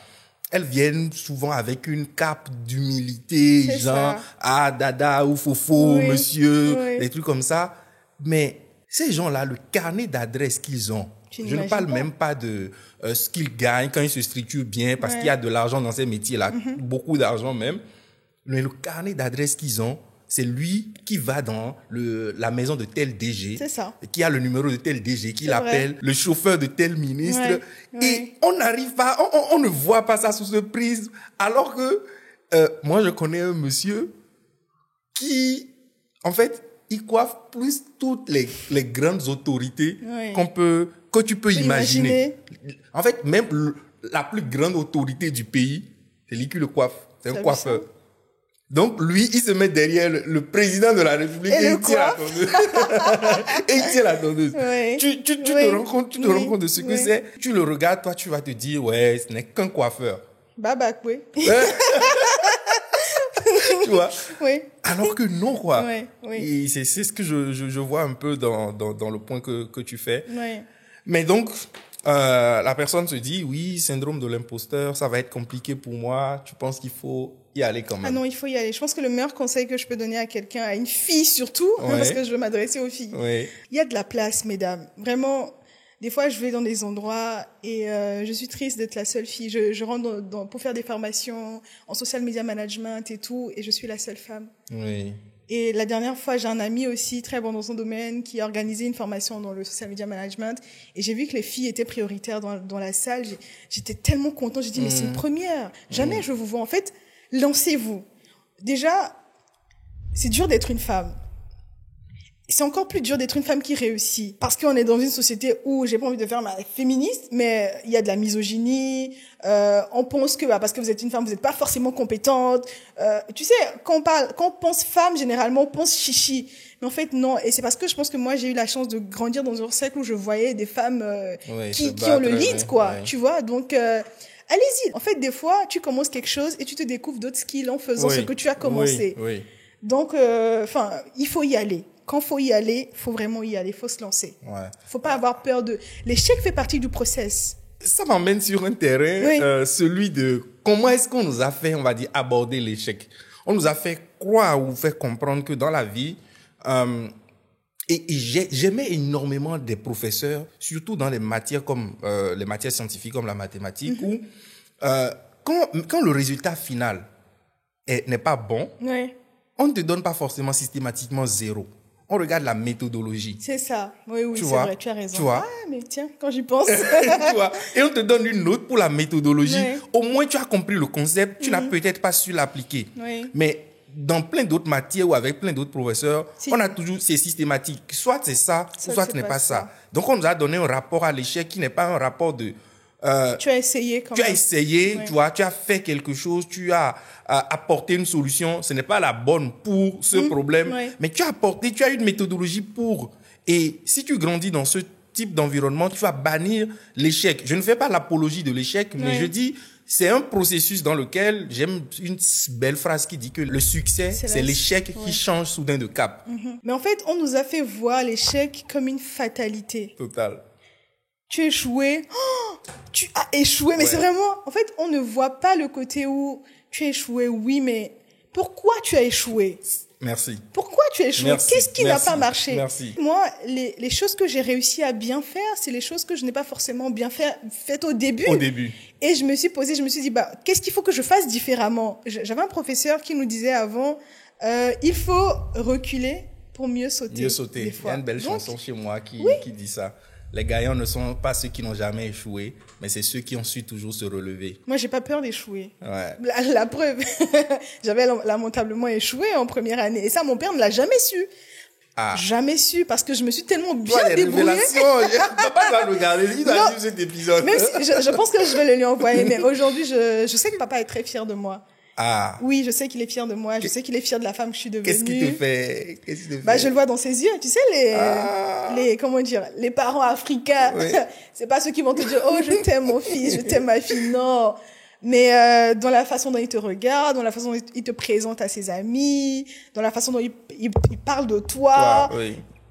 S2: elles viennent souvent avec une cape d'humilité, genre « Ah, dada » ou « Fofo, monsieur », des trucs comme ça. Mais ces gens-là, le carnet d'adresses qu'ils ont, je ne parle même pas de ce qu'ils gagnent quand ils se structurent bien, parce qu'il y a de l'argent dans ces métiers-là, beaucoup d'argent même. Mais le carnet d'adresses qu'ils ont, c'est lui qui va dans la maison de tel DG, qui a le numéro de tel DG, qui l'appelle le chauffeur de tel ministre. Et on n'arrive pas, on ne voit pas ça sous ce prisme. Alors que moi, je connais un monsieur qui, en fait, il coiffe plus toutes les grandes autorités que tu peux imaginer. En fait, même la plus grande autorité du pays, c'est lui qui le coiffe. C'est un coiffeur. Donc, lui, il se met derrière le président de la République et il tire la tondeuse. Et il tire la tondeuse. Tu te rends compte de ce que c'est. Tu le regardes, toi, tu vas te dire, ouais, ce n'est qu'un coiffeur.
S1: Babac, oui.
S2: Tu vois?
S1: Oui.
S2: Alors que non, quoi. Et c'est ce que je vois un peu dans le point que tu fais. Mais donc, la personne se dit, oui, syndrome de l'imposteur, ça va être compliqué pour moi. Tu penses qu'il faut y aller quand même?
S1: Ah non, il faut y aller. Je pense que le meilleur conseil que je peux donner à quelqu'un, à une fille surtout, parce que je veux m'adresser aux filles. Il y a de la place, mesdames. Vraiment, des fois, je vais dans des endroits et je suis triste d'être la seule fille. Je rentre pour faire des formations en social media management et tout, et je suis la seule femme.
S2: Oui.
S1: Et la dernière fois, j'ai un ami aussi très bon dans son domaine qui a organisé une formation dans le social media management, et j'ai vu que les filles étaient prioritaires dans la salle. J'étais tellement contente. J'ai dit, mais c'est une première. Jamais je vous vois. En fait, lancez-vous. Déjà, c'est dur d'être une femme. C'est encore plus dur d'être une femme qui réussit. Parce qu'on est dans une société où j'ai pas envie de faire ma féministe, mais il y a de la misogynie. On pense que parce que vous êtes une femme, vous n'êtes pas forcément compétente. Tu sais, quand on pense femme, généralement, on pense chichi. Mais en fait, non. Et c'est parce que je pense que moi, j'ai eu la chance de grandir dans un cercle où je voyais des femmes qui ont le lead, quoi. Ouais. Tu vois, donc... allez-y. En fait, des fois, tu commences quelque chose et tu te découvres d'autres skills en faisant ce que tu as commencé.
S2: Oui.
S1: Donc, il faut y aller. Quand faut y aller, faut vraiment y aller, faut se lancer. Faut pas avoir peur de... L'échec fait partie du process.
S2: Ça m'emmène sur un terrain, celui de comment est-ce qu'on nous a fait, on va dire, aborder l'échec. On nous a fait croire ou fait comprendre que dans la vie, et j'aimais énormément des professeurs, surtout dans les matières comme les matières scientifiques comme la mathématique, où quand le résultat final n'est pas bon, on ne te donne pas forcément systématiquement 0. On regarde la méthodologie.
S1: C'est ça. Oui, c'est vrai, tu as raison.
S2: Tu vois?
S1: Ah, mais tiens, quand j'y pense.
S2: Tu vois? Et on te donne une note pour la méthodologie. Au moins, tu as compris le concept. Tu n'as peut-être pas su l'appliquer. Mais dans plein d'autres matières ou avec plein d'autres professeurs, on a toujours, c'est systématique. Soit c'est ça, ou soit ce n'est pas ça. Donc, on nous a donné un rapport à l'échec qui n'est pas un rapport de...
S1: tu as essayé quand même.
S2: Tu as essayé, tu vois, tu as fait quelque chose, tu as apporté une solution. Ce n'est pas la bonne pour ce problème, mais tu as une méthodologie pour. Et si tu grandis dans ce type d'environnement, tu vas bannir l'échec. Je ne fais pas l'apologie de l'échec, mais je dis, c'est un processus dans lequel j'aime une belle phrase qui dit que le succès, c'est l'échec qui change soudain de cap.
S1: Mais en fait, on nous a fait voir l'échec comme une fatalité.
S2: Total.
S1: Tu as échoué. Oh, tu as échoué. Mais c'est vraiment... En fait, on ne voit pas le côté où tu as échoué. Oui, mais pourquoi tu as échoué?
S2: Merci.
S1: Pourquoi tu as échoué? Qu'est-ce qui n'a pas marché?
S2: Merci.
S1: Moi, les choses que j'ai réussi à bien faire, c'est les choses que je n'ai pas forcément bien faites au début. Et je me suis dit, qu'est-ce qu'il faut que je fasse différemment? J'avais un professeur qui nous disait avant, il faut reculer pour mieux sauter.
S2: Mieux sauter. Il y a une belle chanson chez moi qui dit ça. Les gagnants ne sont pas ceux qui n'ont jamais échoué, mais c'est ceux qui ont su toujours se relever.
S1: Moi, j'ai pas peur d'échouer. La preuve, j'avais lamentablement échoué en première année. Et ça, mon père ne l'a jamais su. Jamais su, parce que je me suis tellement bien débrouillée.
S2: Papa doit regarder, il doit suivre cet épisode.
S1: Même si, je pense que je vais le lui envoyer, mais aujourd'hui, je sais que papa est très fier de moi. Oui, je sais qu'il est fier de moi. Je sais qu'il est fier de la femme que je suis devenue.
S2: Qu'est-ce qu'il te fait?
S1: Je le vois dans ses yeux. Tu sais, les parents africains. C'est pas ceux qui vont te dire, oh, je t'aime mon fils, je t'aime ma fille. Non. Mais, dans la façon dont il te regarde, dans la façon dont il te présente à ses amis, dans la façon dont il parle de toi.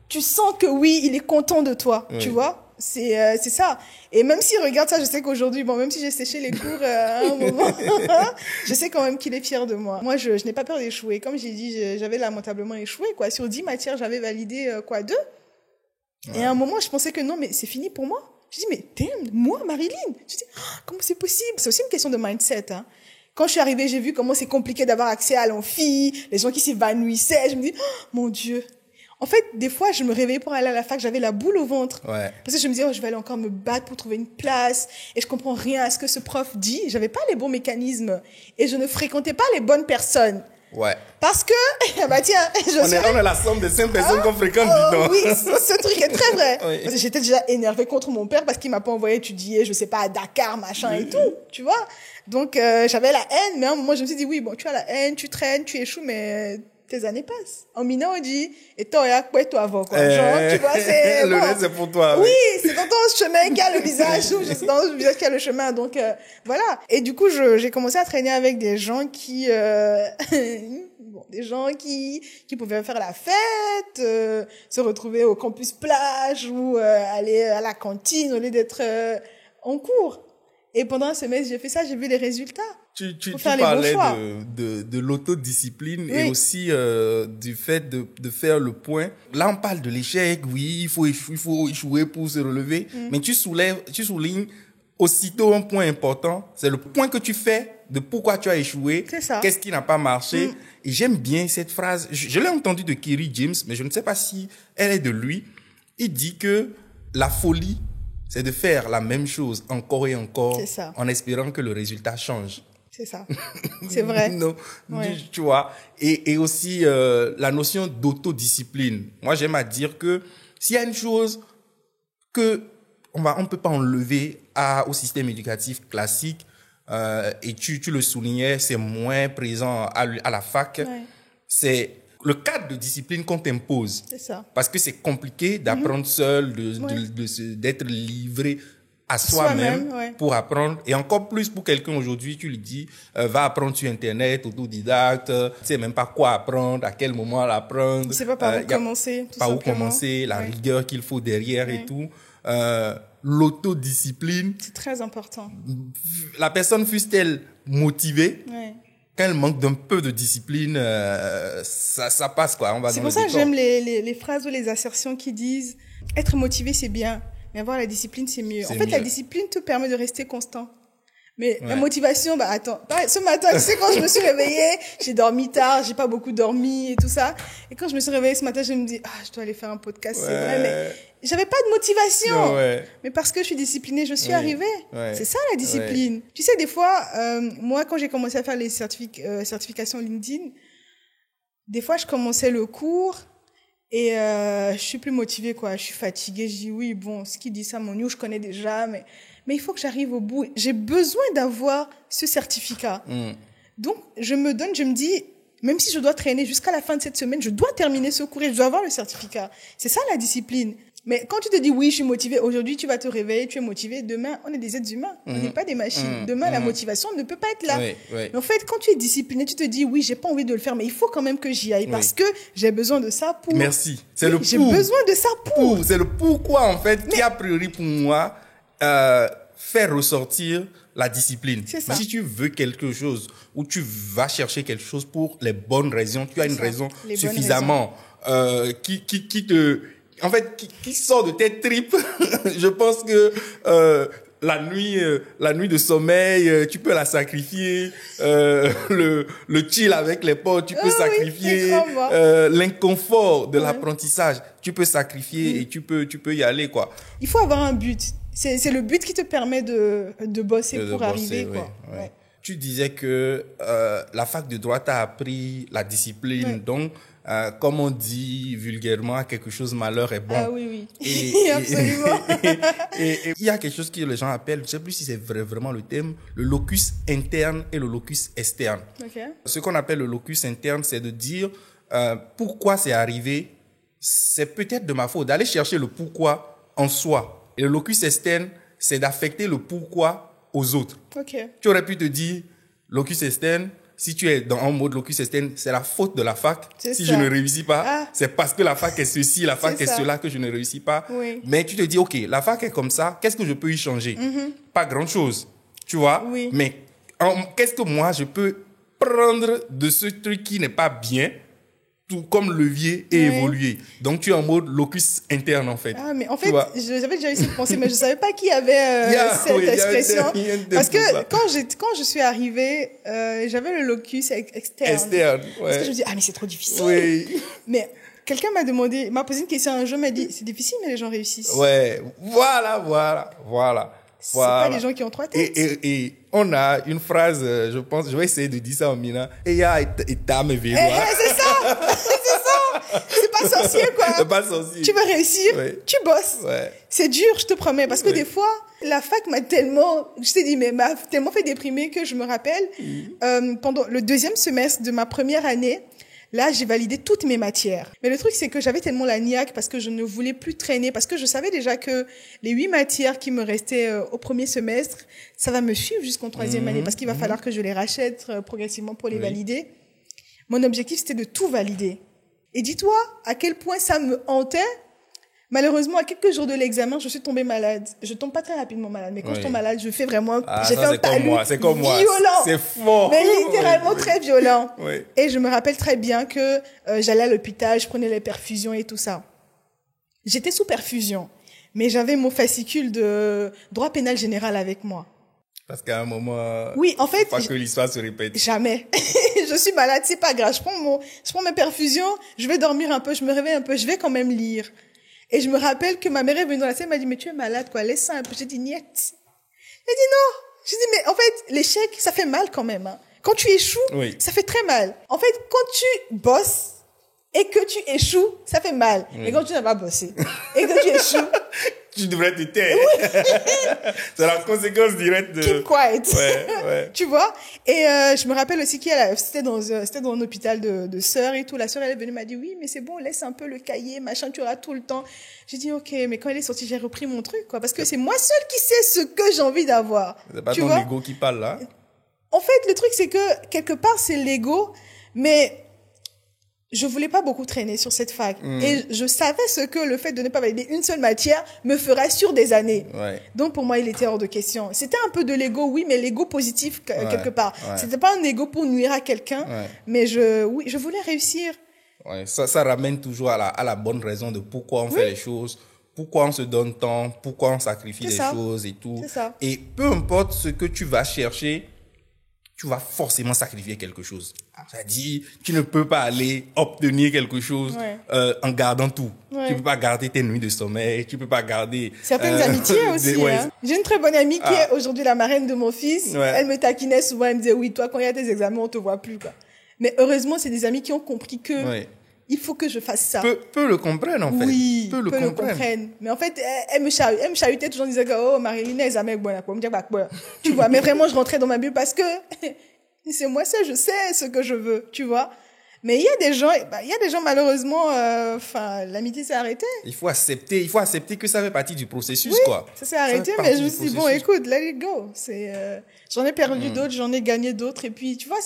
S1: Tu sens que oui, il est content de toi. Tu vois? C'est ça. Et même s'il regarde ça, je sais qu'aujourd'hui, même si j'ai séché les cours à un moment, je sais quand même qu'il est fier de moi. Moi, je n'ai pas peur d'échouer. Comme j'ai dit, j'avais lamentablement échoué, quoi. Sur 10 matières, j'avais validé, 2. Et à un moment, je pensais que non, mais c'est fini pour moi. Je dis, mais damn, moi, Marilyn. Je dis, comment c'est possible? C'est aussi une question de mindset, hein. Quand je suis arrivée, j'ai vu comment c'est compliqué d'avoir accès à l'amphi, les gens qui s'évanouissaient. Je me dis, mon Dieu. En fait, des fois, je me réveillais pour aller à la fac, j'avais la boule au ventre. Parce que je me disais, je vais aller encore me battre pour trouver une place. Et je comprends rien à ce que ce prof dit. J'avais pas les bons mécanismes. Et je ne fréquentais pas les bonnes personnes. Parce que, tiens,
S2: on est la somme des 5 personnes qu'on fréquente, dis donc.
S1: Oui, ce truc est très vrai. Parce que j'étais déjà énervée contre mon père parce qu'il m'a pas envoyé étudier, je sais pas, à Dakar, machin et tout. Tu vois? Donc, j'avais la haine, mais à un moment, je me suis dit, oui, bon, tu as la haine, tu traînes, tu échoues, mais tes années passent. En Mina, on dit, et toi, toi avant, quoi. Genre, tu vois, c'est,
S2: le reste, c'est pour toi.
S1: Oui, c'est dans ton chemin qu'il y a le visage, ou c'est dans le visage qu'il y a le chemin. Donc, voilà. Et du coup, j'ai commencé à traîner avec des gens qui, des gens qui pouvaient faire la fête, se retrouver au campus plage ou aller à la cantine au lieu d'être en cours. Et pendant un semestre, j'ai fait ça, j'ai vu les résultats.
S2: Tu parlais de l'autodiscipline et aussi du fait de faire le point. Là, on parle de l'échec. Oui, il faut échouer pour se relever. Mais tu soulignes aussitôt un point important. C'est le point que tu fais de pourquoi tu as échoué.
S1: C'est ça.
S2: Qu'est-ce qui n'a pas marché. Et j'aime bien cette phrase. Je l'ai entendue de Kerry James, mais je ne sais pas si elle est de lui. Il dit que la folie, c'est de faire la même chose encore et encore en espérant que le résultat change.
S1: C'est ça. C'est vrai.
S2: Non, tu vois. Et aussi la notion d'autodiscipline. Moi, j'aime à dire que s'il y a une chose que on peut pas enlever au système éducatif classique, et tu le soulignais, c'est moins présent à la fac, c'est le cadre de discipline qu'on t'impose.
S1: C'est ça.
S2: Parce que c'est compliqué d'apprendre seul, d'être livré à soi-même pour apprendre. Et encore plus pour quelqu'un aujourd'hui, tu lui dis, va apprendre sur Internet, autodidacte, tu sais même pas quoi apprendre, à quel moment l'apprendre.
S1: Tu sais pas par où commencer.
S2: Par où commencer, la rigueur qu'il faut derrière et tout. L'autodiscipline.
S1: C'est très important.
S2: La personne fût-elle motivée, quand elle manque d'un peu de discipline, ça passe, quoi. On va
S1: c'est pour ça que j'aime les phrases ou les assertions qui disent être motivé, c'est bien, mais avoir la discipline, c'est mieux. En fait, la discipline te permet de rester constant. Mais la motivation, attends. Ce matin, tu sais, quand je me suis réveillée, j'ai dormi tard, j'ai pas beaucoup dormi et tout ça. Et quand je me suis réveillée ce matin, je me dis, je dois aller faire un podcast, c'est vrai, mais j'avais pas de motivation. Mais parce que je suis disciplinée, je suis arrivée. C'est ça, la discipline. Tu sais, des fois, moi, quand j'ai commencé à faire les certifications LinkedIn, des fois, je commençais le cours et je suis plus motivée, quoi. Je suis fatiguée. Je dis, oui, bon, ce qui dit ça, mon new, je connais déjà, mais il faut que j'arrive au bout. J'ai besoin d'avoir ce certificat. Donc, je me dis, même si je dois traîner jusqu'à la fin de cette semaine, je dois terminer ce cours et je dois avoir le certificat. C'est ça, la discipline. Mais quand tu te dis, oui, je suis motivé, aujourd'hui, tu vas te réveiller, tu es motivé. Demain, on est des êtres humains. On n'est pas des machines. Demain, la motivation ne peut pas être là. Mais en fait, quand tu es discipliné, tu te dis, oui, j'ai pas envie de le faire, mais il faut quand même que j'y aille parce que j'ai besoin de ça pour...
S2: Merci. C'est le pour.
S1: J'ai besoin de ça pour.
S2: C'est le pourquoi, en fait, qui a priori pour moi, faire ressortir la discipline.
S1: C'est ça.
S2: Mais si tu veux quelque chose ou tu vas chercher quelque chose pour les bonnes raisons, tu as une raison suffisamment qui sort de tes tripes. Je pense que la nuit de sommeil, tu peux la sacrifier. Le chill avec les potes, tu peux sacrifier. L'inconfort de l'apprentissage, tu peux sacrifier et tu peux y aller, quoi.
S1: Il faut avoir un but. C'est le but qui te permet de bosser pour arriver, quoi.
S2: Tu disais que la fac de droit t'a appris la discipline, donc comme on dit vulgairement, quelque chose malheur est bon.
S1: Ah oui. Absolument.
S2: Et il y a quelque chose que les gens appellent, je ne sais plus si c'est vraiment le thème, le locus interne et le locus externe. Ce qu'on appelle le locus interne, c'est de dire pourquoi c'est arrivé, c'est peut-être de ma faute, d'aller chercher le pourquoi en soi. Et le locus externe, c'est d'affecter le pourquoi aux autres. Tu aurais pu te dire, locus externe, si tu es en mode locus externe, c'est la faute de la fac. Si je ne réussis pas, c'est parce que la fac est ceci, la fac est cela que je ne réussis pas. Mais tu te dis, ok, la fac est comme ça, qu'est-ce que je peux y changer? Pas grand-chose, tu vois. Mais qu'est-ce que moi, je peux prendre de ce truc qui n'est pas bien, tout comme levier et évoluer. Donc, tu es en mode locus interne, en fait.
S1: Mais en fait, j'avais déjà eu cette pensée, mais je savais pas qui avait cette expression. Parce que quand je suis arrivée, j'avais le locus externe. Parce que je me dis, mais c'est trop difficile. Mais quelqu'un m'a posé une question un jour, m'a dit, c'est difficile, mais les gens réussissent.
S2: Voilà.
S1: C'est pas les gens qui ont trois têtes.
S2: Et on a une phrase, je pense, je vais essayer de dire ça en mina. Et
S1: c'est ça! C'est pas sorcier, quoi.
S2: C'est pas sorcier.
S1: Tu veux réussir, tu bosses. C'est dur, je te promets. Parce que des fois, la fac m'a tellement fait déprimer que je me rappelle, pendant le 2e semestre de ma première année, Là, j'ai validé toutes mes matières. Mais le truc, c'est que j'avais tellement la niaque parce que je ne voulais plus traîner, parce que je savais déjà que les 8 matières qui me restaient au premier semestre, ça va me suivre jusqu'en troisième année, parce qu'il va falloir que je les rachète progressivement pour les valider. Mon objectif, c'était de tout valider. Et dis-toi à quel point ça me hantait. Malheureusement, à quelques jours de l'examen, je suis tombée malade. Je tombe pas très rapidement malade, mais quand je tombe malade, je fais vraiment, j'ai fait un talus violent.
S2: C'est fort.
S1: Mais littéralement très violent. Et je me rappelle très bien que j'allais à l'hôpital, je prenais les perfusions et tout ça. J'étais sous perfusion, mais j'avais mon fascicule de droit pénal général avec moi.
S2: Parce qu'à un moment,
S1: oui, en fait,
S2: pas que l'histoire se répète.
S1: Jamais. Je suis malade, c'est pas grave. Je prends mes perfusions, je vais dormir un peu, je me réveille un peu, je vais quand même lire. Et je me rappelle que ma mère est venue dans la salle, elle m'a dit, mais tu es malade, quoi, laisse ça un peu. J'ai dit, niet. Elle dit non. J'ai dit, mais en fait, l'échec, ça fait mal quand même, hein. Quand tu échoues, ça fait très mal. En fait, quand tu bosses et que tu échoues, ça fait mal. Mais quand tu n'as pas bossé et que tu échoues,
S2: tu devrais te taire. C'est la conséquence directe de...
S1: Keep quiet. Tu vois? Et je me rappelle aussi c'était dans un hôpital de sœurs et tout. La sœur, elle est venue, m'a dit, oui, mais c'est bon, laisse un peu le cahier, machin, tu auras tout le temps. J'ai dit, ok, mais quand elle est sortie, j'ai repris mon truc, quoi. Parce que c'est moi seule qui sais ce que j'ai envie d'avoir.
S2: C'est pas ton ego qui parle, là?
S1: En fait, le truc, c'est que, quelque part, c'est l'ego, mais je voulais pas beaucoup traîner sur cette fac. Et je savais ce que le fait de ne pas valider une seule matière me ferait sur des années. Donc, pour moi, il était hors de question. C'était un peu de l'ego, oui, mais l'ego positif, quelque part. C'était pas un ego pour nuire à quelqu'un, mais je voulais réussir.
S2: Ça ramène toujours à la bonne raison de pourquoi on fait les choses, pourquoi on se donne temps, pourquoi on sacrifie des choses et tout. Et peu importe ce que tu vas chercher, tu vas forcément sacrifier quelque chose. C'est-à-dire, tu ne peux pas aller obtenir quelque chose en gardant tout. Tu peux pas garder tes nuits de sommeil, tu peux pas garder...
S1: Certaines amitiés aussi. Hein. J'ai une très bonne amie qui est aujourd'hui la marraine de mon fils. Elle me taquinait souvent, elle me disait, oui, toi, quand il y a tes examens, on te voit plus, quoi. Mais heureusement, c'est des amis qui ont compris que il faut que je fasse ça.
S2: Peu le comprennent, en fait.
S1: Oui, peu le comprennent. Mais en fait, elle me chahutait toujours en disant, oh, Marilyn, elle jamais bon, tu vois. Mais vraiment, je rentrais dans ma bulle parce que c'est moi seule, je sais ce que je veux, tu vois. Mais il y a des gens, malheureusement, l'amitié s'est arrêtée.
S2: Il faut accepter que ça fait partie du processus, quoi.
S1: Ça s'est arrêté, mais je me suis dit, bon, écoute, let it go. J'en ai perdu d'autres, j'en ai gagné d'autres, et puis, tu vois,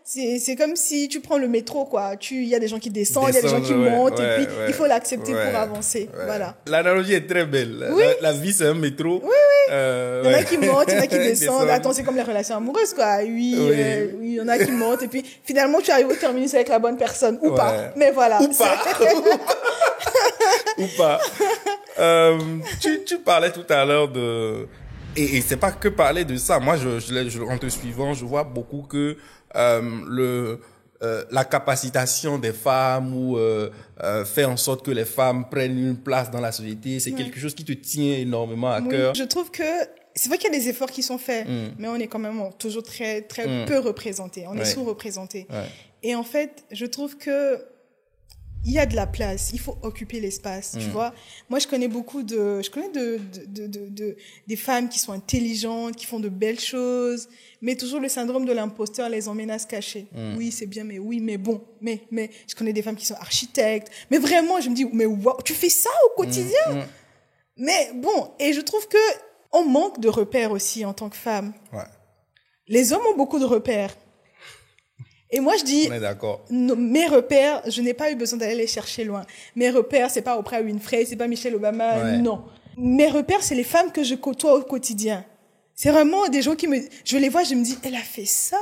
S1: c'est comme si tu prends le métro, quoi. Il y a des gens qui descendent, il y a des gens qui montent, et puis, il faut l'accepter pour avancer. Voilà.
S2: L'analogie est très belle. La vie, c'est un métro.
S1: Il y en a qui montent, il y en a qui descendent. Attends, c'est comme les relations amoureuses, quoi. Oui, il y en a qui montent, et puis, finalement, tu arrives au terminus avec la bonne personne, ou pas. Mais voilà.
S2: Ou pas. Ou pas. Tu parlais tout à l'heure de... Et c'est pas que parler de ça. Moi, en te suivant, je vois beaucoup que la capacitation des femmes ou faire en sorte que les femmes prennent une place dans la société, c'est quelque chose qui te tient énormément à cœur.
S1: Je trouve que c'est vrai qu'il y a des efforts qui sont faits, mais on est quand même toujours très très peu représentés. On est sous-représentés. Et en fait, je trouve que il y a de la place, il faut occuper l'espace, tu vois. Moi, je connais des femmes qui sont intelligentes, qui font de belles choses, mais toujours le syndrome de l'imposteur les emmène à se cacher. Oui, c'est bien, mais bon, mais je connais des femmes qui sont architectes, mais vraiment, je me dis, mais wow, tu fais ça au quotidien? Mais bon, et je trouve que on manque de repères aussi en tant que femme. Les hommes ont beaucoup de repères. Et moi, je dis, mes repères, je n'ai pas eu besoin d'aller les chercher loin. Mes repères, c'est pas Oprah Winfrey, c'est pas Michelle Obama, non. Mes repères, c'est les femmes que je côtoie au quotidien. C'est vraiment des gens je les vois, je me dis, elle a fait ça.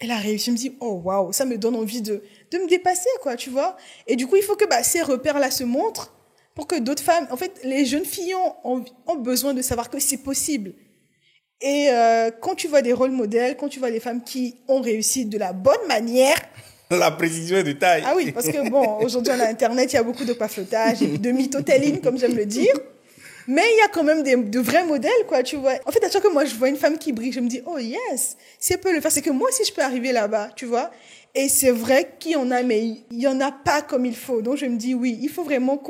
S1: Elle a réussi. Je me dis, oh waouh, ça me donne envie de me dépasser, quoi, tu vois. Et du coup, il faut que ces repères-là se montrent pour que d'autres femmes, en fait, les jeunes filles ont besoin de savoir que c'est possible. Et quand tu vois des rôles modèles, quand tu vois des femmes qui ont réussi de la bonne manière...
S2: La précision est de taille.
S1: Ah oui, parce que bon, aujourd'hui on a Internet, il y a beaucoup de paflotage et de mythotéline, comme j'aime le dire. Mais il y a quand même de vrais modèles, quoi, tu vois. En fait, à chaque fois que moi je vois une femme qui brille, je me dis, oh yes, si elle peut le faire, c'est que moi aussi je peux arriver là-bas, tu vois. Et c'est vrai qu'il y en a, mais il y en a pas comme il faut. Donc je me dis, oui, il faut vraiment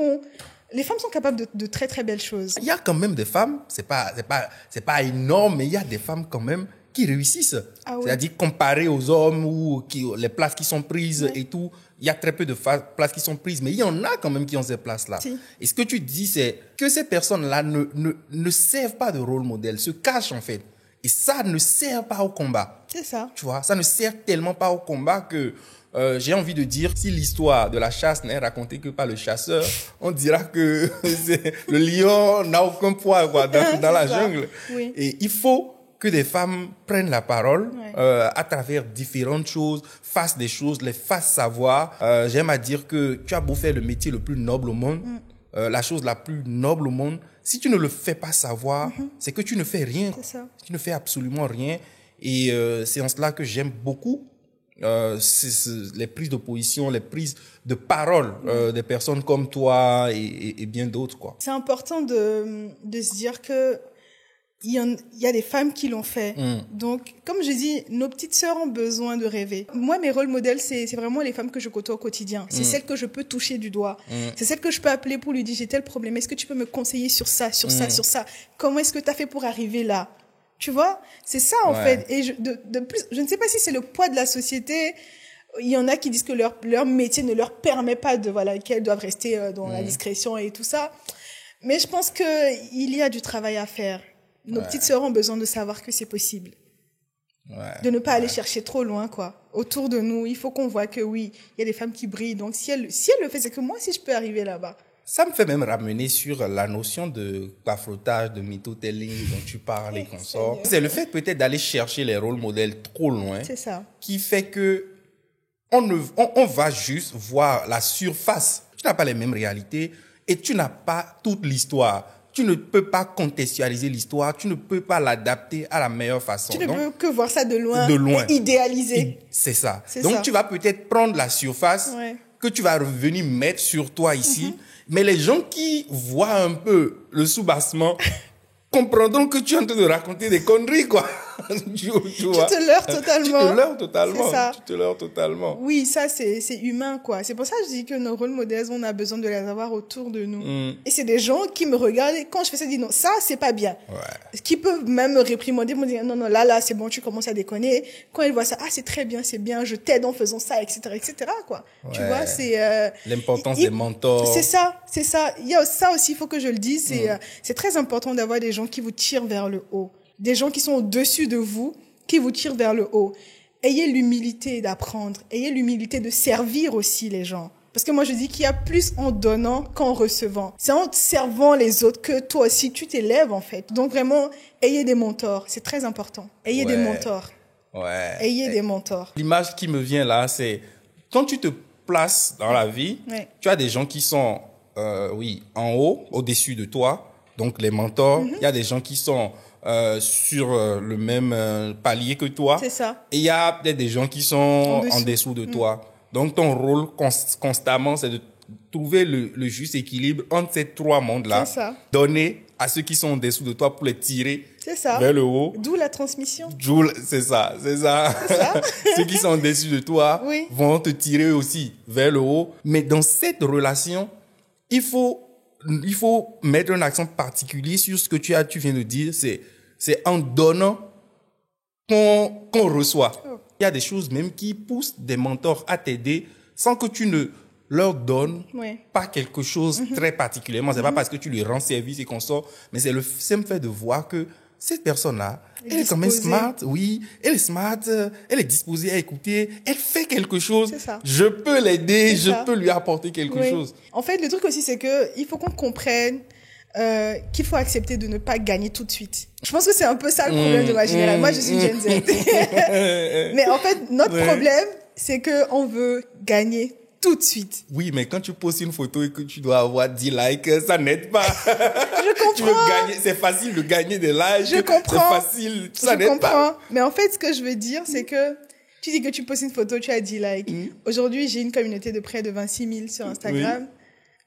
S1: les femmes sont capables de très très belles choses.
S2: Il y a quand même des femmes, c'est pas énorme, mais il y a des femmes quand même qui réussissent.
S1: Ah oui.
S2: C'est-à-dire comparé aux hommes ou les places qui sont prises et tout, il y a très peu de places qui sont prises, mais il y en a quand même qui ont ces places-là.
S1: Si.
S2: Et ce que tu dis, c'est que ces personnes-là ne servent pas de rôle modèle, se cachent en fait. Et ça ne sert pas au combat.
S1: C'est ça.
S2: Tu vois, ça ne sert tellement pas au combat que j'ai envie de dire, si l'histoire de la chasse n'est racontée que par le chasseur, on dira que le lion n'a aucun poids quoi, dans la jungle.
S1: Oui.
S2: Et il faut que des femmes prennent la parole à travers différentes choses, fassent des choses, les fassent savoir. J'aime à dire que tu as beau faire le métier le plus noble au monde, la chose la plus noble au monde, si tu ne le fais pas savoir, c'est que tu ne fais rien.
S1: C'est ça.
S2: Tu ne fais absolument rien. Et c'est en cela que j'aime beaucoup les prises de position, les prises de parole des personnes comme toi et bien d'autres, quoi.
S1: C'est important de se dire que il y a des femmes qui l'ont fait. Donc, comme je dis, nos petites sœurs ont besoin de rêver. Moi, mes rôles modèles, c'est vraiment les femmes que je côtoie au quotidien. C'est celles que je peux toucher du doigt. C'est celles que je peux appeler pour lui dire, j'ai tel problème. Est-ce que tu peux me conseiller sur ça, sur ça, sur ça? Comment est-ce que tu as fait pour arriver là? Tu vois? C'est ça, en fait. Et de plus, je ne sais pas si c'est le poids de la société. Il y en a qui disent que leur métier ne leur permet pas qu'elles doivent rester dans la discrétion et tout ça. Mais je pense qu'il y a du travail à faire. Nos petites sœurs ont besoin de savoir que c'est possible. De ne pas aller chercher trop loin, quoi. Autour de nous, il faut qu'on voit que oui, il y a des femmes qui brillent. Donc, si elle le fait, c'est que moi aussi, je peux arriver là-bas.
S2: Ça me fait même ramener sur la notion de baflotage, de mytho-telling dont tu parles et qu'on sort. C'est le fait peut-être d'aller chercher les rôles modèles trop loin.
S1: C'est ça.
S2: Qui fait que on va juste voir la surface. Tu n'as pas les mêmes réalités et tu n'as pas toute l'histoire. Tu ne peux pas contextualiser l'histoire, tu ne peux pas l'adapter à la meilleure façon.
S1: Tu ne peux que voir ça de loin. Et idéaliser.
S2: C'est ça. Donc, tu vas peut-être prendre la surface que tu vas revenir mettre sur toi ici. Mais les gens qui voient un peu le soubassement comprendront que tu es en train de raconter des conneries, quoi. tu vois.
S1: Tu te leurres totalement.
S2: Tu te leurres totalement.
S1: C'est ça.
S2: Tu te leurres totalement.
S1: Oui, ça, c'est humain, quoi. C'est pour ça que je dis que nos rôles modèles, on a besoin de les avoir autour de nous. Et c'est des gens qui me regardent et quand je fais ça, ils disent non, ça, c'est pas bien. Qui peuvent même me réprimander, me dire non, là, c'est bon, tu commences à déconner. Quand ils voient ça, c'est très bien, c'est bien, je t'aide en faisant ça, etc., quoi. Tu vois, c'est,
S2: l'importance des mentors.
S1: C'est ça. Il y a ça aussi, il faut que je le dise, c'est très important d'avoir des gens qui vous tirent vers le haut. Des gens qui sont au-dessus de vous, qui vous tirent vers le haut. Ayez l'humilité d'apprendre. Ayez l'humilité de servir aussi les gens. Parce que moi, je dis qu'il y a plus en donnant qu'en recevant. C'est en servant les autres que toi aussi, tu t'élèves, en fait. Donc vraiment, ayez des mentors. C'est très important. Ayez des mentors. Ayez des mentors.
S2: L'image qui me vient là, c'est quand tu te places dans la vie, tu as des gens qui sont, en haut, au-dessus de toi. Donc, les mentors. Il y a des gens qui sont sur le même palier que toi.
S1: C'est ça.
S2: Et il y a peut-être des gens qui sont en dessous de toi. Donc, ton rôle constamment, c'est de trouver le juste équilibre entre ces trois mondes-là.
S1: C'est ça.
S2: Donner à ceux qui sont en dessous de toi pour les tirer vers le haut.
S1: D'où la transmission.
S2: C'est ça. Ceux qui sont en dessous de toi vont te tirer aussi vers le haut. Mais dans cette relation, il faut mettre un accent particulier sur ce que tu viens de dire. C'est en donnant qu'on reçoit. Il y a des choses même qui poussent des mentors à t'aider sans que tu ne leur donnes pas quelque chose très particulièrement. C'est pas parce que tu lui rends service et qu'on sort, mais c'est le simple fait de voir que cette personne-là, elle est quand même smart, elle est smart, elle est disposée à écouter, elle fait quelque chose.
S1: C'est ça.
S2: Je peux l'aider, je peux lui apporter quelque chose.
S1: En fait, le truc aussi, c'est que il faut qu'on comprenne qu'il faut accepter de ne pas gagner tout de suite. Je pense que c'est un peu ça le problème de ma génération. Moi, je suis Gen Z. Mais en fait, notre problème, c'est que on veut gagner tout de suite.
S2: Oui, mais quand tu postes une photo et que tu dois avoir 10 likes, ça n'aide pas.
S1: Je comprends.
S2: Tu veux gagner, c'est facile de gagner des likes.
S1: Je comprends.
S2: C'est facile, ça n'aide pas.
S1: Mais en fait, ce que je veux dire, c'est que tu dis que tu postes une photo, tu as 10 likes. Aujourd'hui, j'ai une communauté de près de 26 000 sur Instagram.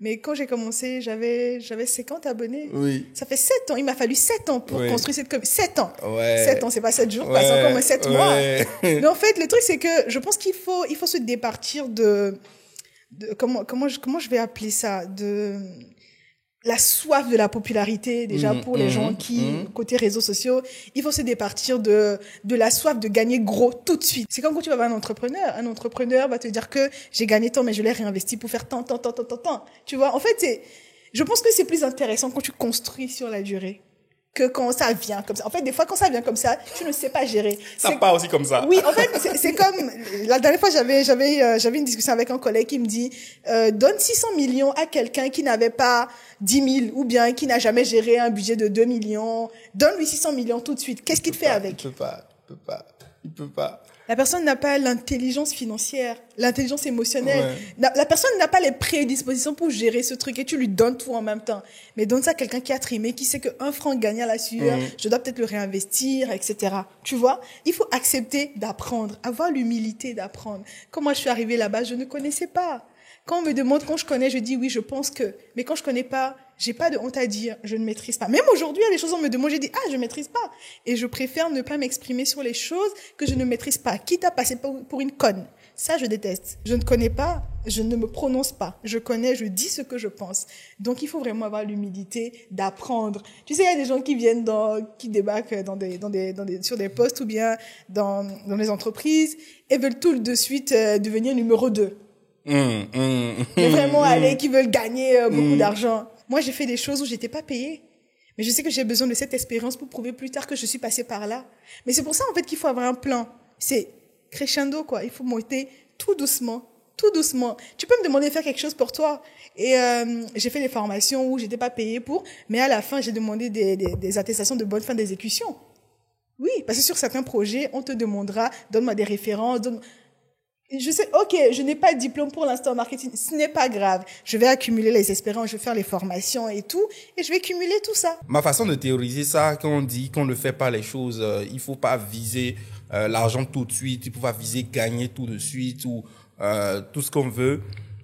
S1: Mais quand j'ai commencé, j'avais 50 abonnés. Ça fait 7 ans. Il m'a fallu 7 ans pour construire cette communauté. 7 ans. 7 ans, c'est pas 7 jours, c'est encore moins 7 mois. Mais en fait, le truc, c'est que je pense qu'il faut se départir de comment je vais appeler ça? la soif de la popularité, déjà, pour les gens qui, côté réseaux sociaux, il faut se départir de la soif de gagner gros tout de suite. C'est comme quand tu vas voir un entrepreneur. Un entrepreneur va te dire que j'ai gagné tant, mais je l'ai réinvesti pour faire tant. Tu vois, en fait, je pense que c'est plus intéressant quand tu construis sur la durée que quand ça vient comme ça. En fait, des fois, quand ça vient comme ça, tu ne sais pas gérer.
S2: Ça part aussi comme ça.
S1: Oui, en fait, c'est comme, la dernière fois, j'avais une discussion avec un collègue qui me dit, donne 600 millions à quelqu'un qui n'avait pas 10 000 ou bien qui n'a jamais géré un budget de 2 millions. Donne-lui 600 millions tout de suite. Qu'est-ce qu'il fait avec?
S2: Il peut pas.
S1: La personne n'a pas l'intelligence financière, l'intelligence émotionnelle. Ouais. La personne n'a pas les prédispositions pour gérer ce truc et tu lui donnes tout en même temps. Mais donne ça à quelqu'un qui a trimé, qui sait que 1 franc gagné à la sueur, je dois peut-être le réinvestir, etc. Tu vois? Il faut accepter d'apprendre, avoir l'humilité d'apprendre. Quand moi je suis arrivée là-bas, je ne connaissais pas. Quand on me demande, quand je connais, je dis oui, je pense que. Mais quand je connais pas, j'ai pas de honte à dire, je ne maîtrise pas. Même aujourd'hui, il y a des choses, on me demande, j'ai dit, je maîtrise pas. Et je préfère ne pas m'exprimer sur les choses que je ne maîtrise pas, quitte à passer pour une conne. Ça, je déteste. Je ne connais pas, je ne me prononce pas. Je connais, je dis ce que je pense. Donc, il faut vraiment avoir l'humilité d'apprendre. Tu sais, il y a des gens qui viennent qui débarquent sur des postes ou bien dans les entreprises et veulent tout de suite devenir numéro 2. Mais vraiment qui veulent gagner beaucoup d'argent. Moi, j'ai fait des choses où j'étais pas payée. Mais je sais que j'ai besoin de cette expérience pour prouver plus tard que je suis passée par là. Mais c'est pour ça, en fait, qu'il faut avoir un plan. C'est crescendo, quoi. Il faut monter tout doucement. Tu peux me demander de faire quelque chose pour toi. Et j'ai fait des formations où j'étais pas payée pour, mais à la fin, j'ai demandé des attestations de bonne fin d'exécution. Oui, parce que sur certains projets, on te demandera, donne-moi des références, je sais, ok, je n'ai pas de diplôme pour l'instant en marketing, ce n'est pas grave. Je vais accumuler les expériences, je vais faire les formations et tout, et je vais cumuler tout ça.
S2: Ma façon de théoriser ça, quand on dit qu'on ne fait pas les choses, il faut pas viser l'argent tout de suite, il faut pas viser gagner tout de suite ou tout ce qu'on veut.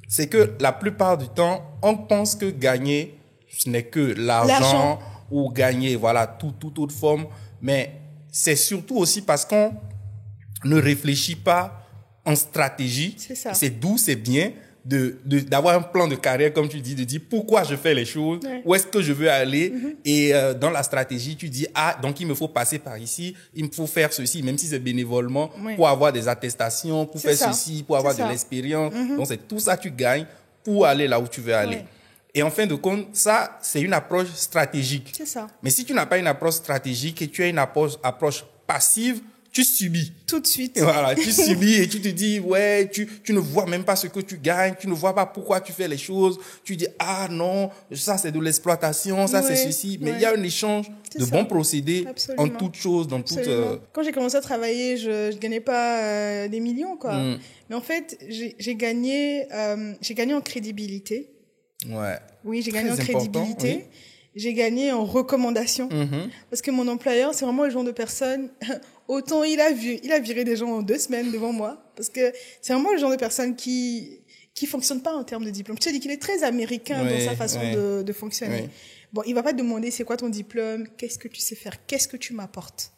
S2: C'est que la plupart du temps, on pense que gagner, ce n'est que l'argent ou gagner, voilà, toute autre forme. Mais c'est surtout aussi parce qu'on ne réfléchit pas en stratégie.
S1: C'est ça.
S2: C'est d'où c'est bien d'avoir un plan de carrière, comme tu dis, de dire pourquoi je fais les choses, où est-ce que je veux aller. Et dans la stratégie, tu dis, donc il me faut passer par ici, il me faut faire ceci, même si c'est bénévolement, pour avoir des attestations, pour faire ceci, pour avoir de l'expérience. Donc c'est tout ça que tu gagnes pour aller là où tu veux aller. Et en fin de compte, ça, c'est une approche stratégique.
S1: C'est ça.
S2: Mais si tu n'as pas une approche stratégique et tu as une approche passive, tu subis.
S1: Tout de suite.
S2: Voilà, tu subis et tu te dis, tu ne vois même pas ce que tu gagnes, tu ne vois pas pourquoi tu fais les choses. Tu dis, non, ça c'est de l'exploitation, ça c'est ceci. Mais il y a un échange de bons procédés en toutes choses, dans toutes...
S1: Quand j'ai commencé à travailler, je gagnais pas des millions, quoi. Mais en fait, j'ai gagné en crédibilité.
S2: Ouais.
S1: Oui, j'ai gagné en crédibilité. Oui. J'ai gagné en recommandation. Parce que mon employeur, c'est vraiment le genre de personne... Autant il a viré des gens en 2 semaines devant moi. Parce que c'est vraiment le genre de personne qui fonctionne pas en termes de diplôme. Je te dis qu'il est très américain dans sa façon de fonctionner. Oui. Bon, il va pas te demander c'est quoi ton diplôme, qu'est-ce que tu sais faire, qu'est-ce que tu m'apportes.